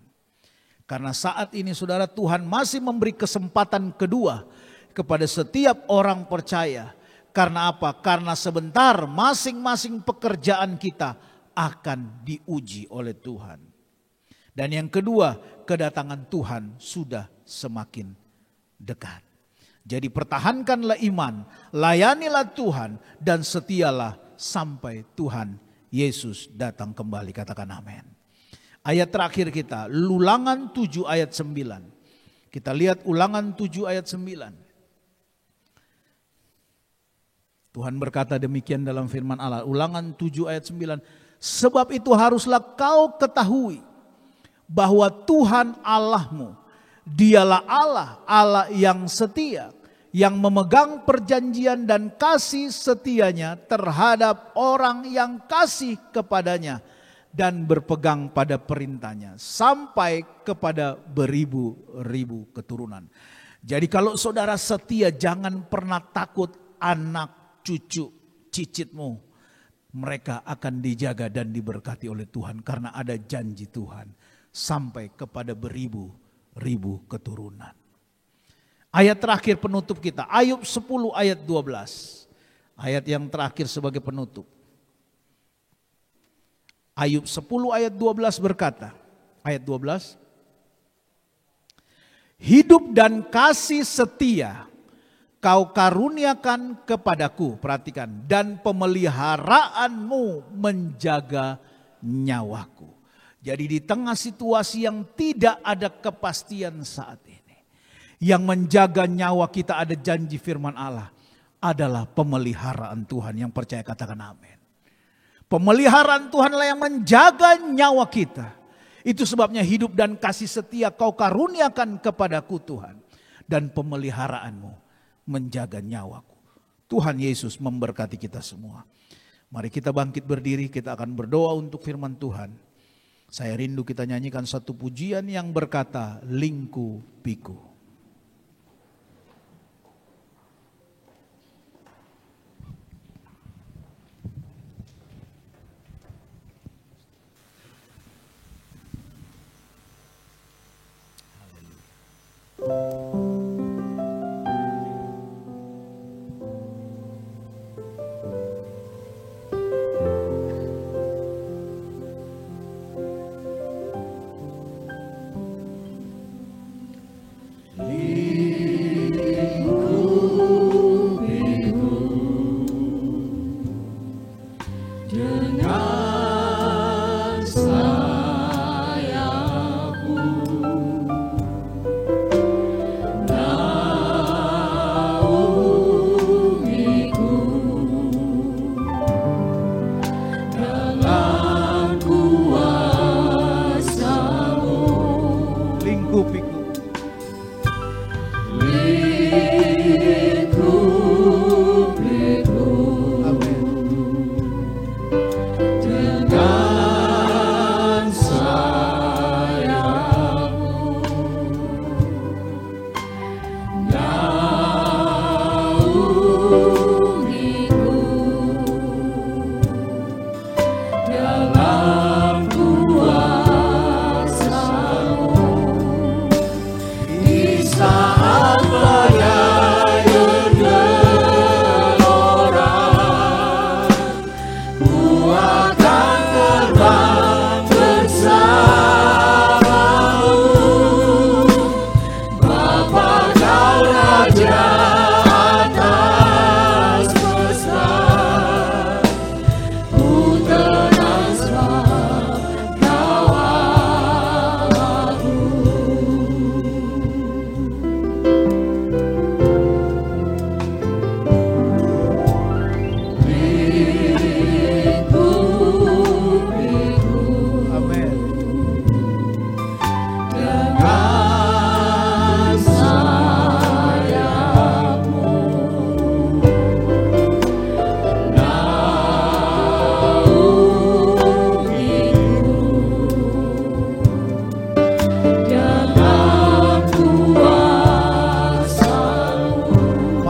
Karena saat ini saudara, Tuhan masih memberi kesempatan kedua kepada setiap orang percaya. Karena apa? Karena sebentar masing-masing pekerjaan kita akan diuji oleh Tuhan. Dan yang kedua, kedatangan Tuhan sudah semakin dekat. Jadi pertahankanlah iman, layanilah Tuhan dan setialah sampai Tuhan Yesus datang kembali. Katakan amin. Ayat terakhir kita, Ulangan 7 ayat 9. Kita lihat Ulangan 7 ayat 9. Tuhan berkata demikian dalam firman Allah. Ulangan 7 ayat 9. Sebab itu haruslah kau ketahui bahwa Tuhan Allahmu, dialah Allah, Allah yang setia, yang memegang perjanjian dan kasih setianya terhadap orang yang kasih kepadanya dan berpegang pada perintahnya sampai kepada beribu-ribu keturunan. Jadi kalau saudara setia, jangan pernah takut anak cucu cicitmu. Mereka akan dijaga dan diberkati oleh Tuhan karena ada janji Tuhan sampai kepada beribu-ribu keturunan. Ayat terakhir penutup kita, Ayub 10 ayat 12. Ayat yang terakhir sebagai penutup. Ayub 10 ayat 12 berkata, ayat 12. Hidup dan kasih setia kau karuniakan kepadaku, perhatikan, dan pemeliharaanmu menjaga nyawaku. Jadi di tengah situasi yang tidak ada kepastian saat ini, yang menjaga nyawa kita ada janji firman Allah, adalah pemeliharaan Tuhan. Yang percaya katakan amin. Pemeliharaan Tuhanlah yang menjaga nyawa kita. Itu sebabnya hidup dan kasih setia kau karuniakan kepadaku Tuhan, dan pemeliharaanmu menjaga nyawaku. Tuhan Yesus memberkati kita semua. Mari kita bangkit berdiri, kita akan berdoa untuk firman Tuhan. Saya rindu kita nyanyikan satu pujian yang berkata, Lingku Piku.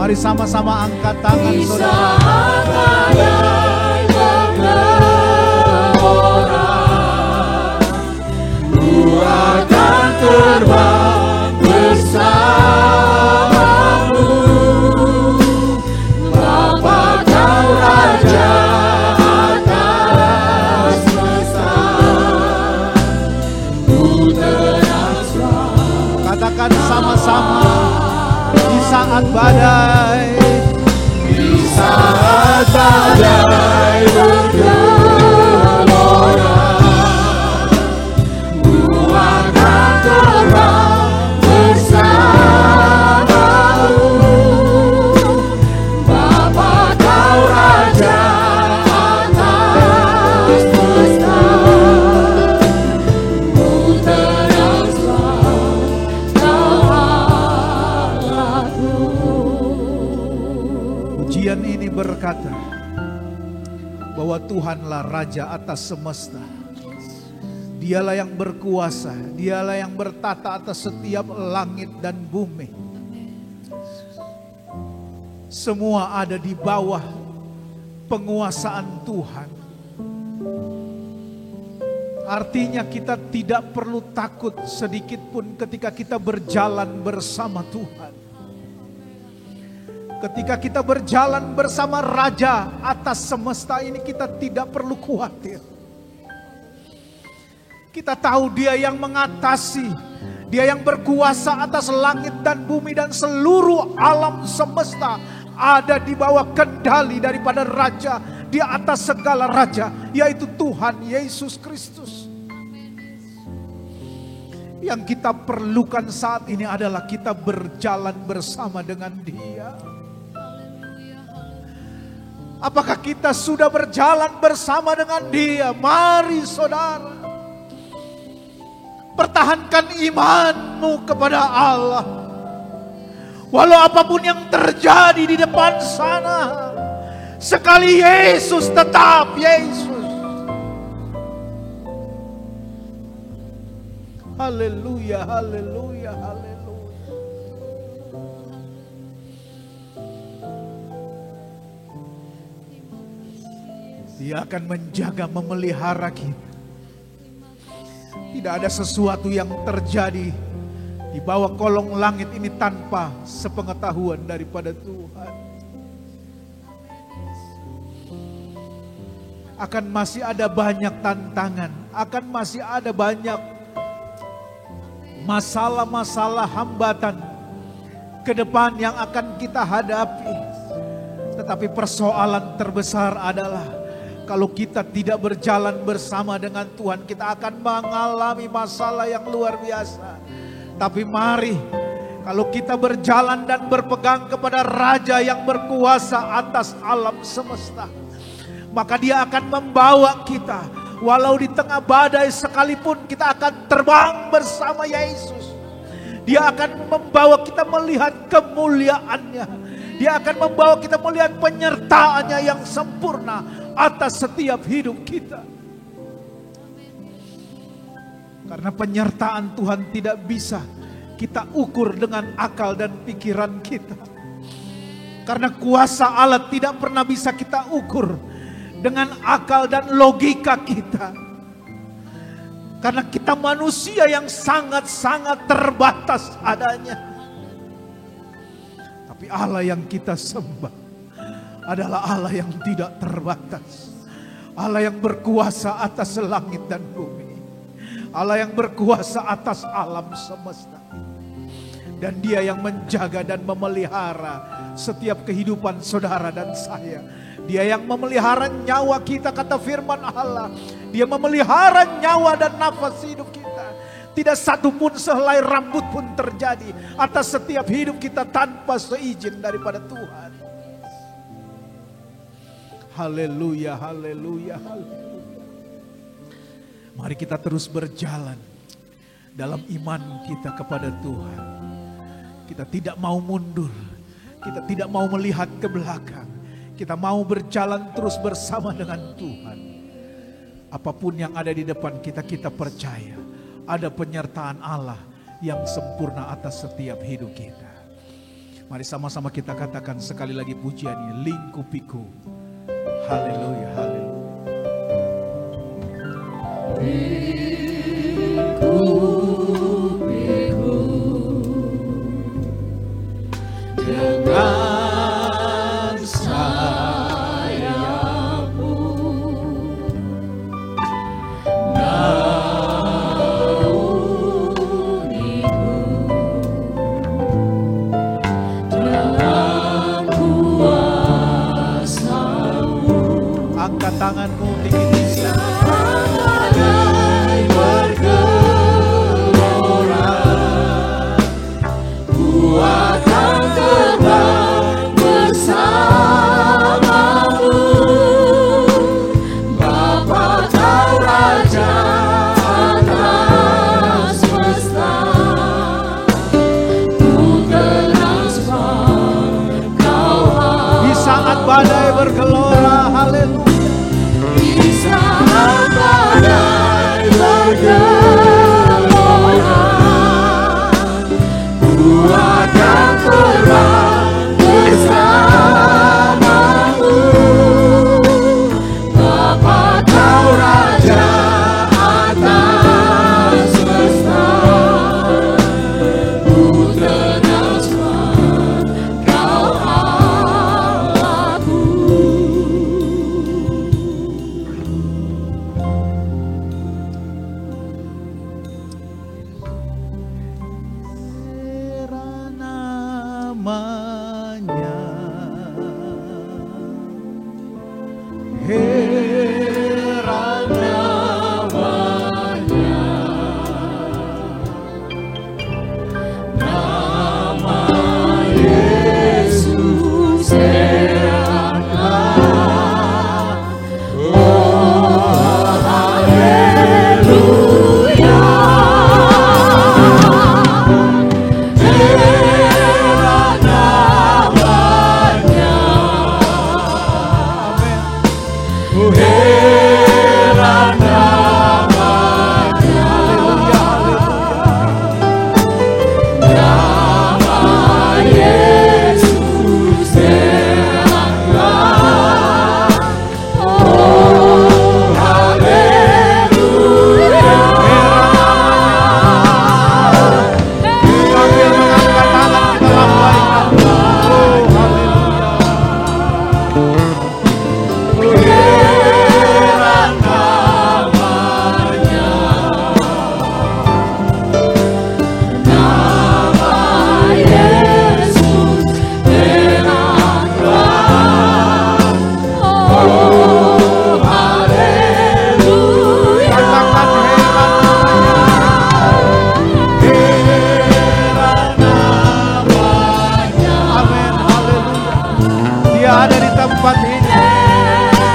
Mari sama-sama angkat tangan saudara. Akan terbang bersamamu, Bapa Kau Raja atas semesta, Putra Surga. Katakan sama-sama, di saat badai, di saat badai bergelora, akan terbang bersamamu, Bapa Kau Raja atas semesta, Putra Surga, Kau Allahku. pujian ini berkata bahwa Tuhanlah Raja atas semesta. Dialah yang berkuasa, dialah yang bertata atas setiap langit dan bumi. Semua ada di bawah penguasaan Tuhan. Artinya kita tidak perlu takut sedikit pun ketika kita berjalan bersama Tuhan. Ketika kita berjalan bersama Raja atas semesta ini, kita tidak perlu khawatir. Kita tahu Dia yang mengatasi, Dia yang berkuasa atas langit dan bumi dan seluruh alam semesta ada di bawah kendali daripada Raja di atas segala Raja, yaitu Tuhan Yesus Kristus. Yang kita perlukan saat ini adalah kita berjalan bersama dengan Dia. Apakah kita sudah berjalan bersama dengan Dia? Mari saudara, pertahankan imanmu kepada Allah. Walau apapun yang terjadi di depan sana, sekali Yesus tetap Yesus. Haleluya, haleluya, haleluya. Dia akan menjaga, memelihara kita. Tidak ada sesuatu yang terjadi di bawah kolong langit ini tanpa sepengetahuan daripada Tuhan. Akan masih ada banyak tantangan, akan masih ada banyak masalah-masalah hambatan ke depan yang akan kita hadapi. Tetapi persoalan terbesar adalah kalau kita tidak berjalan bersama dengan Tuhan, kita akan mengalami masalah yang luar biasa. Tapi mari, kalau kita berjalan dan berpegang kepada Raja yang berkuasa atas alam semesta, maka Dia akan membawa kita. Walau di tengah badai sekalipun, kita akan terbang bersama Yesus. Dia akan membawa kita melihat kemuliaan-Nya. Dia akan membawa kita melihat penyertaan-Nya yang sempurna atas setiap hidup kita. Karena penyertaan Tuhan tidak bisa kita ukur dengan akal dan pikiran kita. Karena kuasa Allah tidak pernah bisa kita ukur dengan akal dan logika kita. Karena kita manusia yang sangat-sangat terbatas adanya. Tapi Allah yang kita sembah adalah Allah yang tidak terbatas. Allah yang berkuasa atas langit dan bumi. Allah yang berkuasa atas alam semesta. Dan Dia yang menjaga dan memelihara setiap kehidupan saudara dan saya. Dia yang memelihara nyawa kita, kata firman Allah. Dia memelihara nyawa dan nafas hidup kita. Tidak satu pun sehelai rambut pun terjadi atas setiap hidup kita tanpa seizin daripada Tuhan. Haleluya, haleluya, haleluya. Mari kita terus berjalan dalam iman kita kepada Tuhan. Kita tidak mau mundur. Kita tidak mau melihat ke belakang. Kita mau berjalan terus bersama dengan Tuhan. Apapun yang ada di depan kita, kita percaya ada penyertaan Allah yang sempurna atas setiap hidup kita. Mari sama-sama kita katakan sekali lagi pujiannya, lingkupiku. Haleluya, haleluya. Lingkupiku dengan sayapmu, naungiku dengan kuasa-Mu. Angkat tanganmu tinggi-tinggi. Bagai bergelora, ku akan terbang bersamamu. Bapa Kau Raja atas semesta, ku transfer Kau Di saat badai bergelora, haleluya. di saat badai bergelora, ku akan terbang bersamamu. Bapa Kau Raja atas semesta, ku transfer Kau Allahku. Hera namanya, Hera namanya, Nama Yesus heranlah, oh haleluya. Heran namanya, heran namanya, nama Yesus heranlah, oh haleluya. Heran namanya,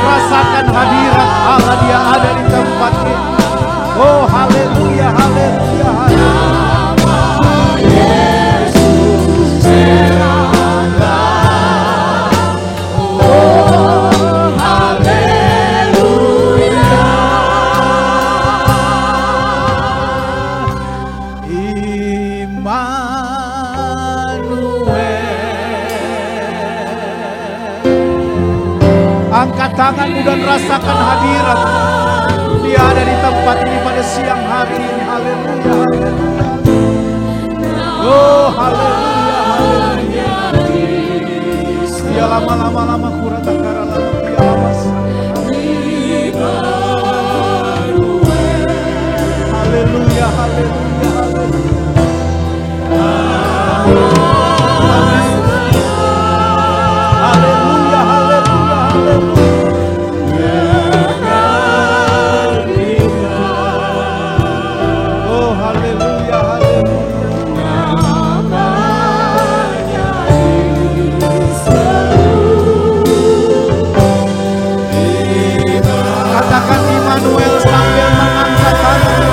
rasakan hadirat Allah, Dia ada di tempat ini. Oh haleluya, haleluya, haleluya. Angkat tanganmu dan rasakan hadirat. Dia ada di tempat ini pada siang hari ini. Haleluya, haleluya. Oh haleluya, haleluya. Dia lama-lama kurang takara lama. Dia lama. Haleluya, haleluya, haleluya. Haleluya, haleluya, haleluya. Oh haleluya, haleluya. Katakan Immanuel sambil mengangkat tangan.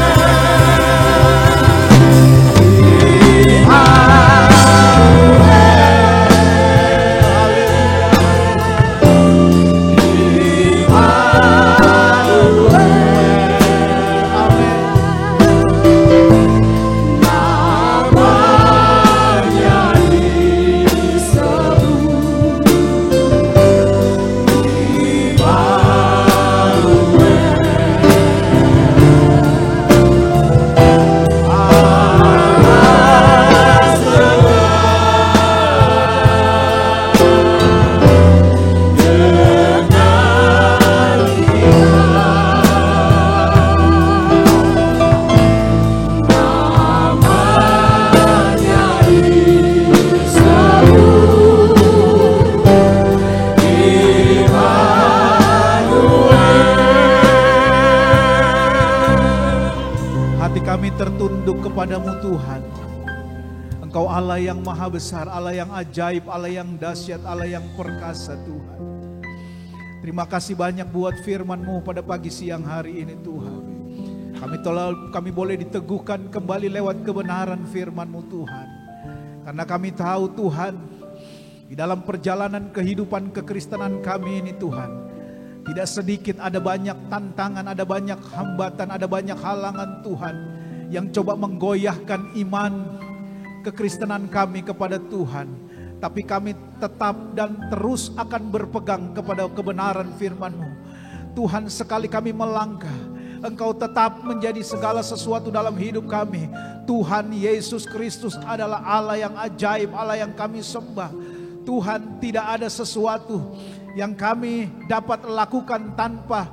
Tertunduk kepadamu Tuhan. Engkau Allah yang maha besar, Allah yang ajaib, Allah yang dahsyat, Allah yang perkasa Tuhan. Terima kasih banyak buat firman-Mu pada pagi siang hari ini Tuhan. Kami boleh diteguhkan kembali lewat kebenaran firman-Mu Tuhan. Karena kami tahu Tuhan, di dalam perjalanan kehidupan kekristenan kami ini Tuhan, tidak sedikit ada banyak tantangan, ada banyak hambatan, ada banyak halangan Tuhan, yang coba menggoyahkan iman kekristenan kami kepada Tuhan. Tapi kami tetap dan terus akan berpegang kepada kebenaran firman-Mu. Tuhan, sekali kami melangkah, Engkau tetap menjadi segala sesuatu dalam hidup kami. Tuhan Yesus Kristus adalah Allah yang ajaib, Allah yang kami sembah. Tuhan, tidak ada sesuatu yang kami dapat lakukan tanpa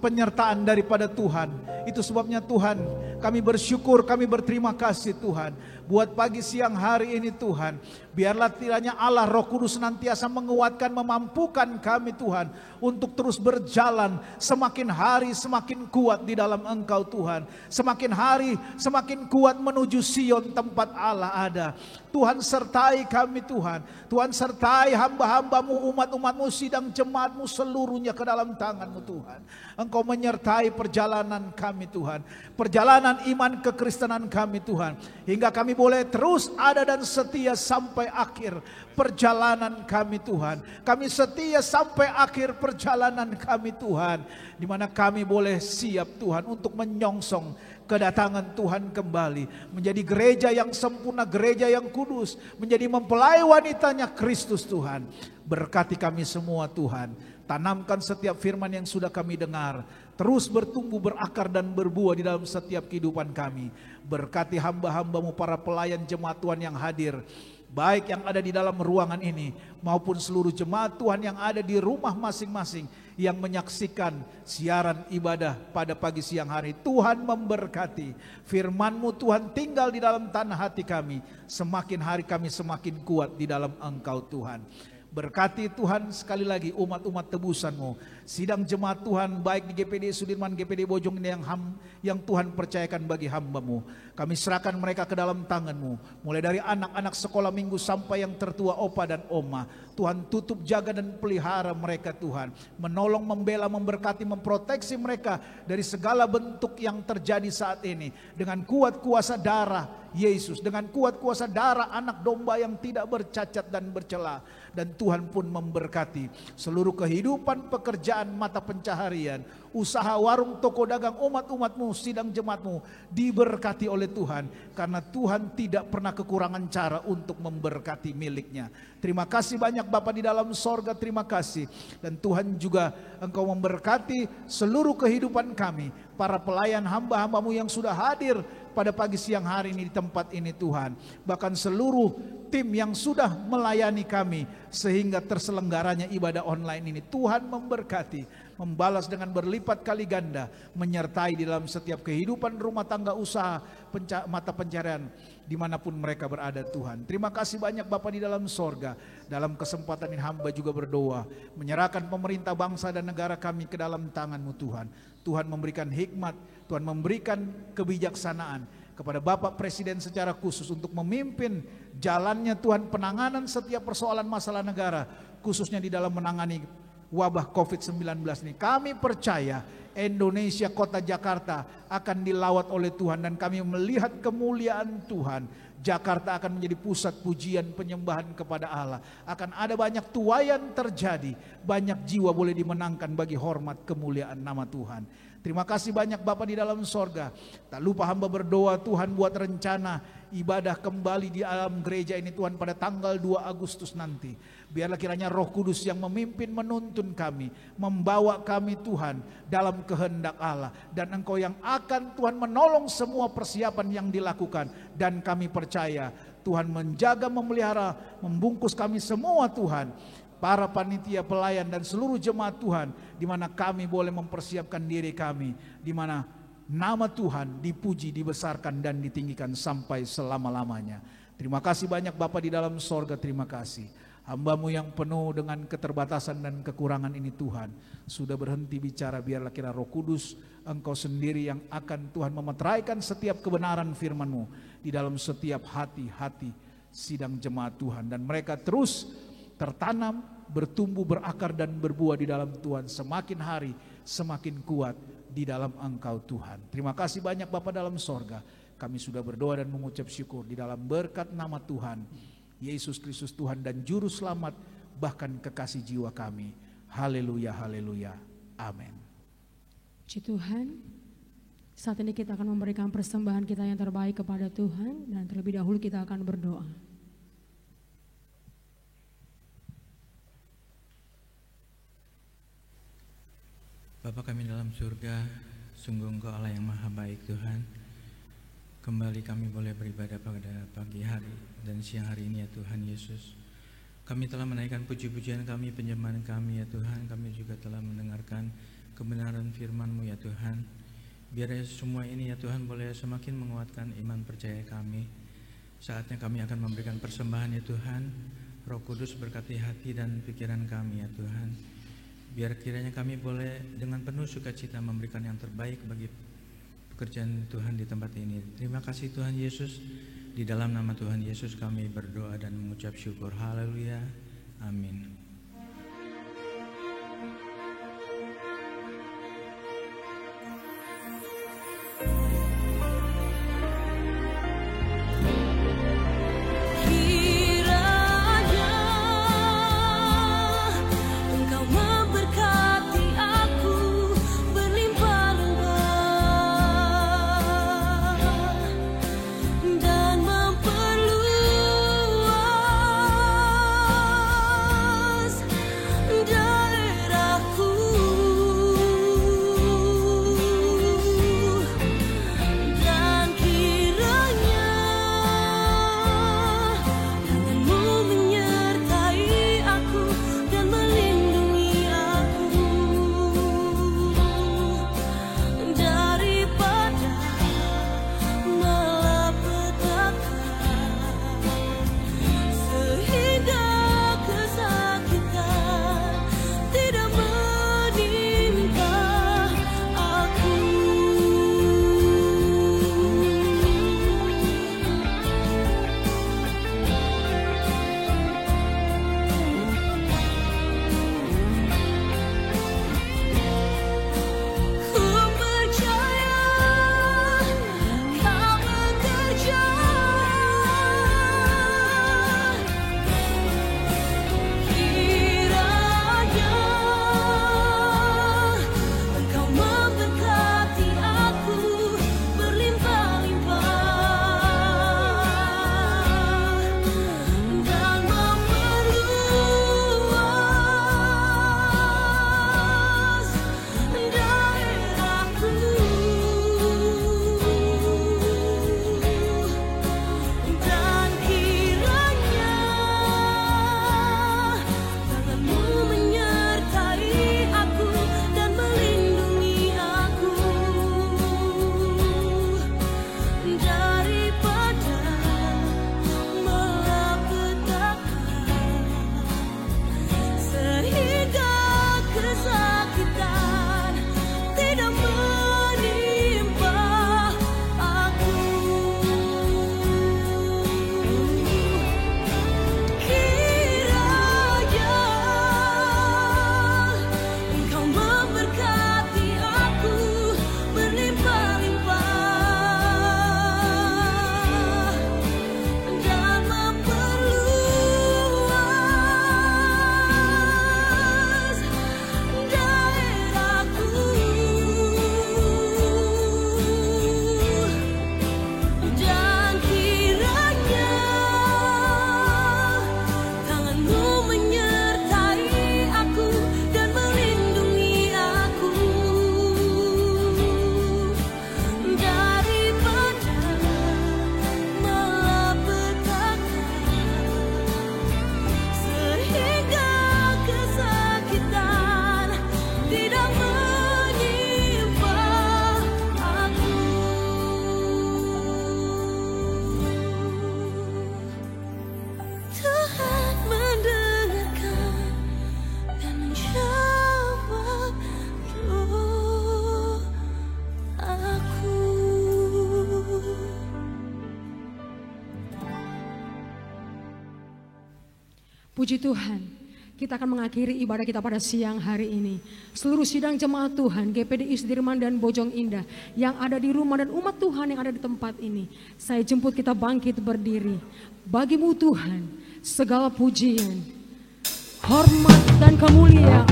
penyertaan daripada Tuhan. Itu sebabnya Tuhan, kami bersyukur, kami berterima kasih Tuhan. Buat pagi siang hari ini Tuhan, biarlah kiranya Allah Roh Kudus senantiasa menguatkan, memampukan kami Tuhan, untuk terus berjalan semakin hari semakin kuat di dalam Engkau Tuhan. Semakin hari semakin kuat menuju Sion tempat Allah ada. Tuhan sertai kami Tuhan. Tuhan sertai hamba-hambamu, umat-umatmu, sidang jemaatmu seluruhnya ke dalam tangan-Mu Tuhan. Engkau menyertai perjalanan kami Tuhan. Perjalanan iman kekristenan kami Tuhan. Hingga kami boleh terus ada dan setia sampai akhir perjalanan kami Tuhan. Kami setia sampai akhir perjalanan kami Tuhan. Di mana kami boleh siap Tuhan untuk menyongsong kedatangan Tuhan kembali. Menjadi gereja yang sempurna, gereja yang kudus. Menjadi mempelai wanitanya Kristus Tuhan. Berkati kami semua Tuhan. Tanamkan setiap firman yang sudah kami dengar. Terus bertumbuh, berakar dan berbuah di dalam setiap kehidupan kami. Berkati hamba-hambamu, para pelayan jemaat Tuhan yang hadir. Baik yang ada di dalam ruangan ini maupun seluruh jemaat Tuhan yang ada di rumah masing-masing yang menyaksikan siaran ibadah pada pagi siang hari. Tuhan memberkati. Firman-Mu Tuhan tinggal di dalam tanah hati kami. Semakin hari kami semakin kuat di dalam Engkau Tuhan. Berkati Tuhan sekali lagi umat-umat tebusan-Mu. Sidang jemaat Tuhan baik di GPD Sudirman, GPD Bojong ini yang Tuhan percayakan bagi hamba-Mu. Kami serahkan mereka ke dalam tangan-Mu. Mulai dari anak-anak sekolah minggu sampai yang tertua opa dan oma. Tuhan tutup, jaga dan pelihara mereka Tuhan. Menolong, membela, memberkati, memproteksi mereka dari segala bentuk yang terjadi saat ini. Dengan kuat kuasa darah Yesus, dengan kuat kuasa darah anak domba yang tidak bercacat dan bercela. Dan Tuhan pun memberkati seluruh kehidupan, pekerjaan, mata pencaharian, usaha, warung, toko dagang umat-umat-Mu, sidang jemaat-Mu diberkati oleh Tuhan. Karena Tuhan tidak pernah kekurangan cara untuk memberkati miliknya. Terima kasih banyak Bapa di dalam sorga, terima kasih. Dan Tuhan juga Engkau memberkati seluruh kehidupan kami, para pelayan hamba-hamba-Mu yang sudah hadir pada pagi siang hari ini di tempat ini Tuhan. Bahkan seluruh tim yang sudah melayani kami sehingga terselenggaranya ibadah online ini. Tuhan memberkati, membalas dengan berlipat kali ganda, menyertai di dalam setiap kehidupan rumah tangga, usaha, mata pencarian dimanapun mereka berada Tuhan. Terima kasih banyak Bapa di dalam sorga. Dalam kesempatan ini hamba juga berdoa, menyerahkan pemerintah bangsa dan negara kami ke dalam tangan-Mu Tuhan. Tuhan memberikan hikmat, Tuhan memberikan kebijaksanaan kepada Bapak Presiden secara khusus untuk memimpin jalannya Tuhan penanganan setiap persoalan masalah negara, khususnya di dalam menangani wabah COVID-19 ini. Kami percaya Indonesia, kota Jakarta akan dilawat oleh Tuhan dan kami melihat kemuliaan Tuhan. Jakarta akan menjadi pusat pujian penyembahan kepada Allah. Akan ada banyak tuaian terjadi, banyak jiwa boleh dimenangkan bagi hormat kemuliaan nama Tuhan. Terima kasih banyak Bapa di dalam sorga. Tak lupa hamba berdoa Tuhan buat rencana ibadah kembali di alam gereja ini Tuhan pada tanggal 2 Agustus nanti. Biarlah kiranya Roh Kudus yang memimpin, menuntun kami, membawa kami Tuhan dalam kehendak Allah. Dan Engkau yang akan Tuhan menolong semua persiapan yang dilakukan. Dan kami percaya Tuhan menjaga, memelihara, membungkus kami semua Tuhan. Para panitia, pelayan dan seluruh jemaat Tuhan, di mana kami boleh mempersiapkan diri kami, di mana nama Tuhan dipuji, dibesarkan dan ditinggikan sampai selama-lamanya. Terima kasih banyak Bapa di dalam sorga, terima kasih. Hamba-Mu yang penuh dengan keterbatasan dan kekurangan ini Tuhan sudah berhenti bicara. Biarlah kira Roh Kudus Engkau sendiri yang akan Tuhan memeteraikan setiap kebenaran firman-Mu di dalam setiap hati-hati sidang jemaat Tuhan. Dan mereka terus tertanam, bertumbuh, berakar dan berbuah di dalam Tuhan. Semakin hari semakin kuat di dalam Engkau Tuhan. Terima kasih banyak Bapa dalam sorga. Kami sudah berdoa dan mengucap syukur di dalam berkat nama Tuhan Yesus Kristus Tuhan dan Juru Selamat, bahkan kekasih jiwa kami. Haleluya, haleluya, amin. Puji Tuhan, saat ini kita akan memberikan persembahan kita yang terbaik kepada Tuhan. Dan terlebih dahulu kita akan berdoa. Bapa kami dalam surga, sungguh Engkau Allah yang maha baik Tuhan. Kembali kami boleh beribadah pada pagi hari dan siang hari ini ya Tuhan Yesus. Kami telah menaikkan puji-pujian kami, penyembahan kami ya Tuhan. Kami juga telah mendengarkan kebenaran firman-Mu ya Tuhan. Biar semua ini ya Tuhan boleh semakin menguatkan iman percaya kami. Saatnya kami akan memberikan persembahan ya Tuhan. Roh Kudus berkati hati dan pikiran kami ya Tuhan. Biar kiranya kami boleh dengan penuh sukacita memberikan yang terbaik bagi pekerjaan Tuhan di tempat ini. Terima kasih Tuhan Yesus. Di dalam nama Tuhan Yesus kami berdoa dan mengucap syukur. Haleluya. Amin. Dan memperluas Puji Tuhan, kita akan mengakhiri ibadah kita pada siang hari ini. Seluruh sidang jemaat Tuhan, GPDI Sudirman dan Bojong Indah yang ada di rumah dan umat Tuhan yang ada di tempat ini, saya jemput kita bangkit berdiri. Bagi-Mu Tuhan, segala pujian, hormat dan kemuliaan.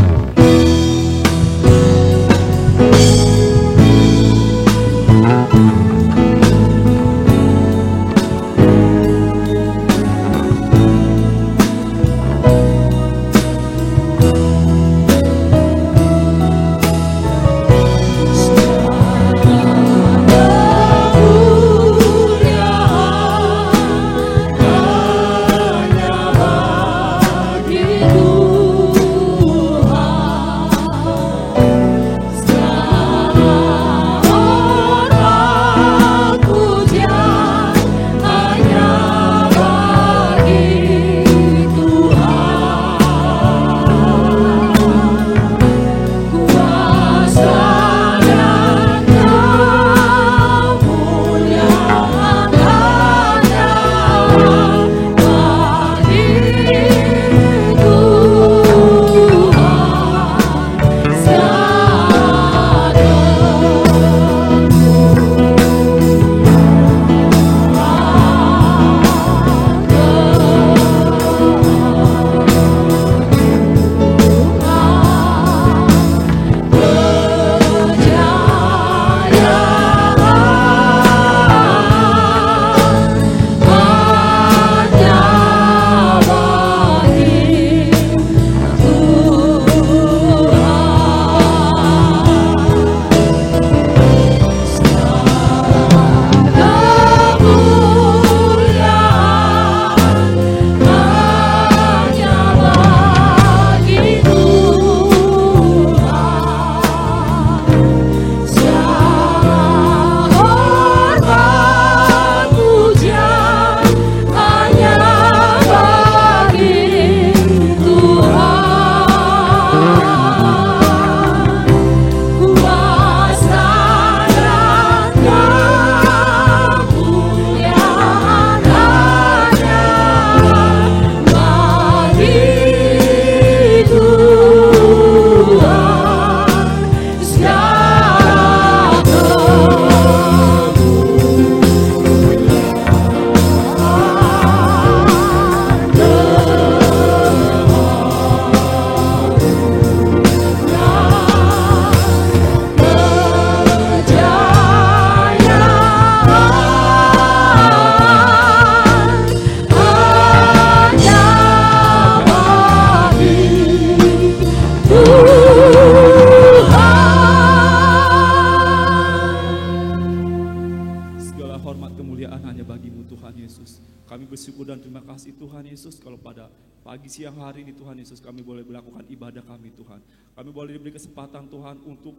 Siang hari ini Tuhan Yesus, kami boleh melakukan ibadah kami Tuhan. Kami boleh diberi kesempatan Tuhan untuk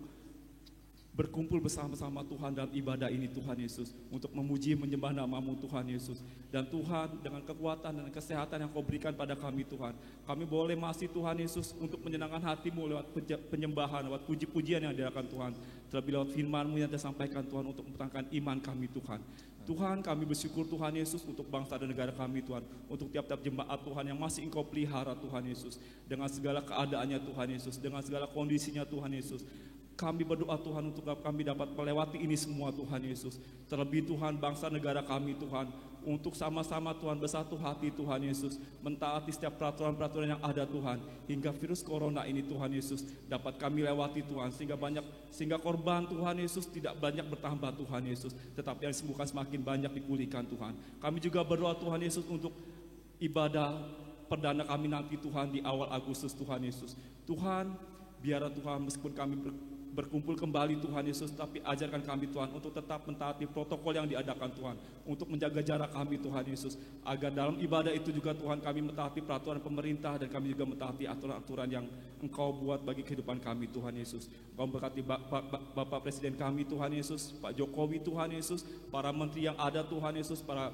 berkumpul bersama-sama Tuhan dalam ibadah ini Tuhan Yesus. Untuk memuji menyembah nama-Mu Tuhan Yesus. Dan Tuhan dengan kekuatan dan kesehatan yang Kau berikan pada kami Tuhan, kami boleh masih Tuhan Yesus untuk menyenangkan hati-Mu lewat penyembahan, lewat puji-pujian yang diadakan Tuhan. Terlebih lewat firman-Mu yang disampaikan Tuhan untuk mempertahankan iman kami Tuhan. Tuhan, kami bersyukur Tuhan Yesus untuk bangsa dan negara kami Tuhan, untuk tiap-tiap jemaat Tuhan yang masih Engkau pelihara Tuhan Yesus, dengan segala keadaannya Tuhan Yesus, dengan segala kondisinya Tuhan Yesus. Kami berdoa Tuhan untuk kami dapat melewati ini semua Tuhan Yesus. Terlebih Tuhan bangsa negara kami Tuhan, untuk sama-sama Tuhan bersatu hati Tuhan Yesus, mentaati setiap peraturan-peraturan yang ada Tuhan, hingga virus corona ini Tuhan Yesus dapat kami lewati Tuhan, sehingga korban Tuhan Yesus tidak banyak bertambah Tuhan Yesus, tetapi yang disembuhkan semakin banyak dipulihkan Tuhan. Kami juga berdoa Tuhan Yesus untuk ibadah perdana kami nanti Tuhan di awal Agustus Tuhan Yesus. Tuhan, biarlah Tuhan meskipun kami berkumpul kembali Tuhan Yesus, tapi ajarkan kami Tuhan untuk tetap mentaati protokol yang diadakan Tuhan, untuk menjaga jarak kami Tuhan Yesus, agar dalam ibadah itu juga Tuhan kami mentaati peraturan pemerintah, dan kami juga mentaati aturan-aturan yang Engkau buat bagi kehidupan kami Tuhan Yesus. Engkau berkati Bapak Presiden kami Tuhan Yesus, Pak Jokowi Tuhan Yesus, para menteri yang ada Tuhan Yesus, para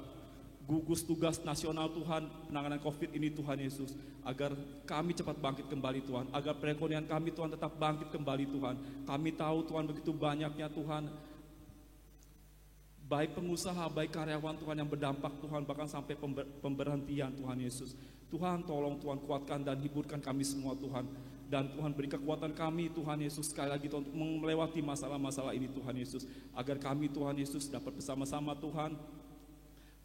gugus tugas nasional Tuhan, penanganan COVID ini Tuhan Yesus, agar kami cepat bangkit kembali Tuhan, agar perekonomian kami Tuhan tetap bangkit kembali Tuhan. Kami tahu Tuhan begitu banyaknya Tuhan, baik pengusaha, baik karyawan Tuhan yang berdampak Tuhan, bahkan sampai pemberhentian Tuhan Yesus. Tuhan tolong Tuhan kuatkan dan hiburkan kami semua Tuhan. Dan Tuhan beri kekuatan kami Tuhan Yesus sekali lagi Tuhan, untuk melewati masalah-masalah ini Tuhan Yesus. Agar kami Tuhan Yesus dapat bersama-sama Tuhan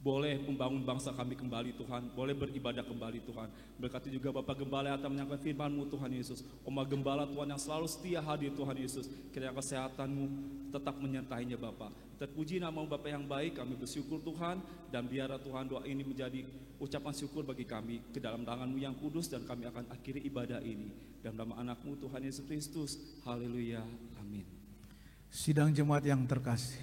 boleh membangun bangsa kami kembali Tuhan, boleh beribadah kembali Tuhan. Berkati juga Bapak Gembala yang akan menyampaikan firman-Mu Tuhan Yesus. Oma Gembala Tuhan yang selalu setia hadir Tuhan Yesus. Kiranya kesehatan-Mu tetap menyertainya Bapak. Terpuji nama Bapak yang baik, kami bersyukur Tuhan. Dan biarlah Tuhan doa ini menjadi ucapan syukur bagi kami ke dalam tangan-Mu yang kudus. Dan kami akan akhiri ibadah ini dalam nama anak-Mu Tuhan Yesus Kristus. Haleluya, amin. Sidang jemaat yang terkasih,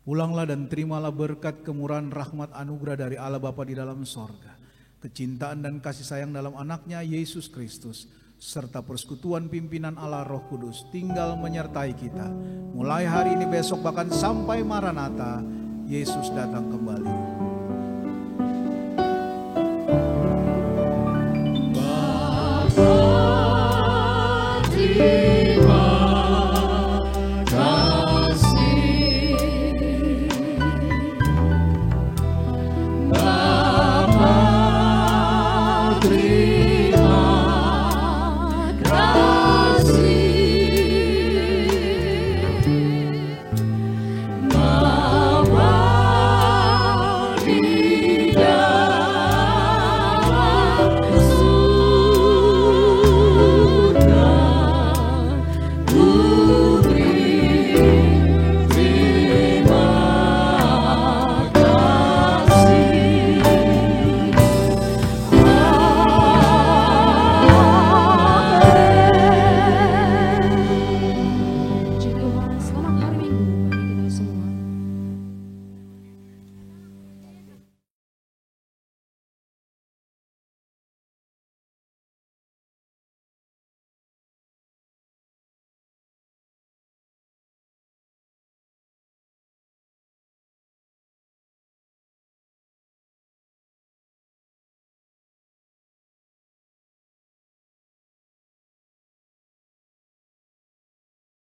pulanglah dan terimalah berkat kemurahan rahmat anugerah dari Allah Bapa di dalam sorga, kecintaan dan kasih sayang dalam anaknya Yesus Kristus, serta persekutuan pimpinan Allah Roh Kudus tinggal menyertai kita mulai hari ini, besok, bahkan sampai Maranatha, Yesus datang kembali.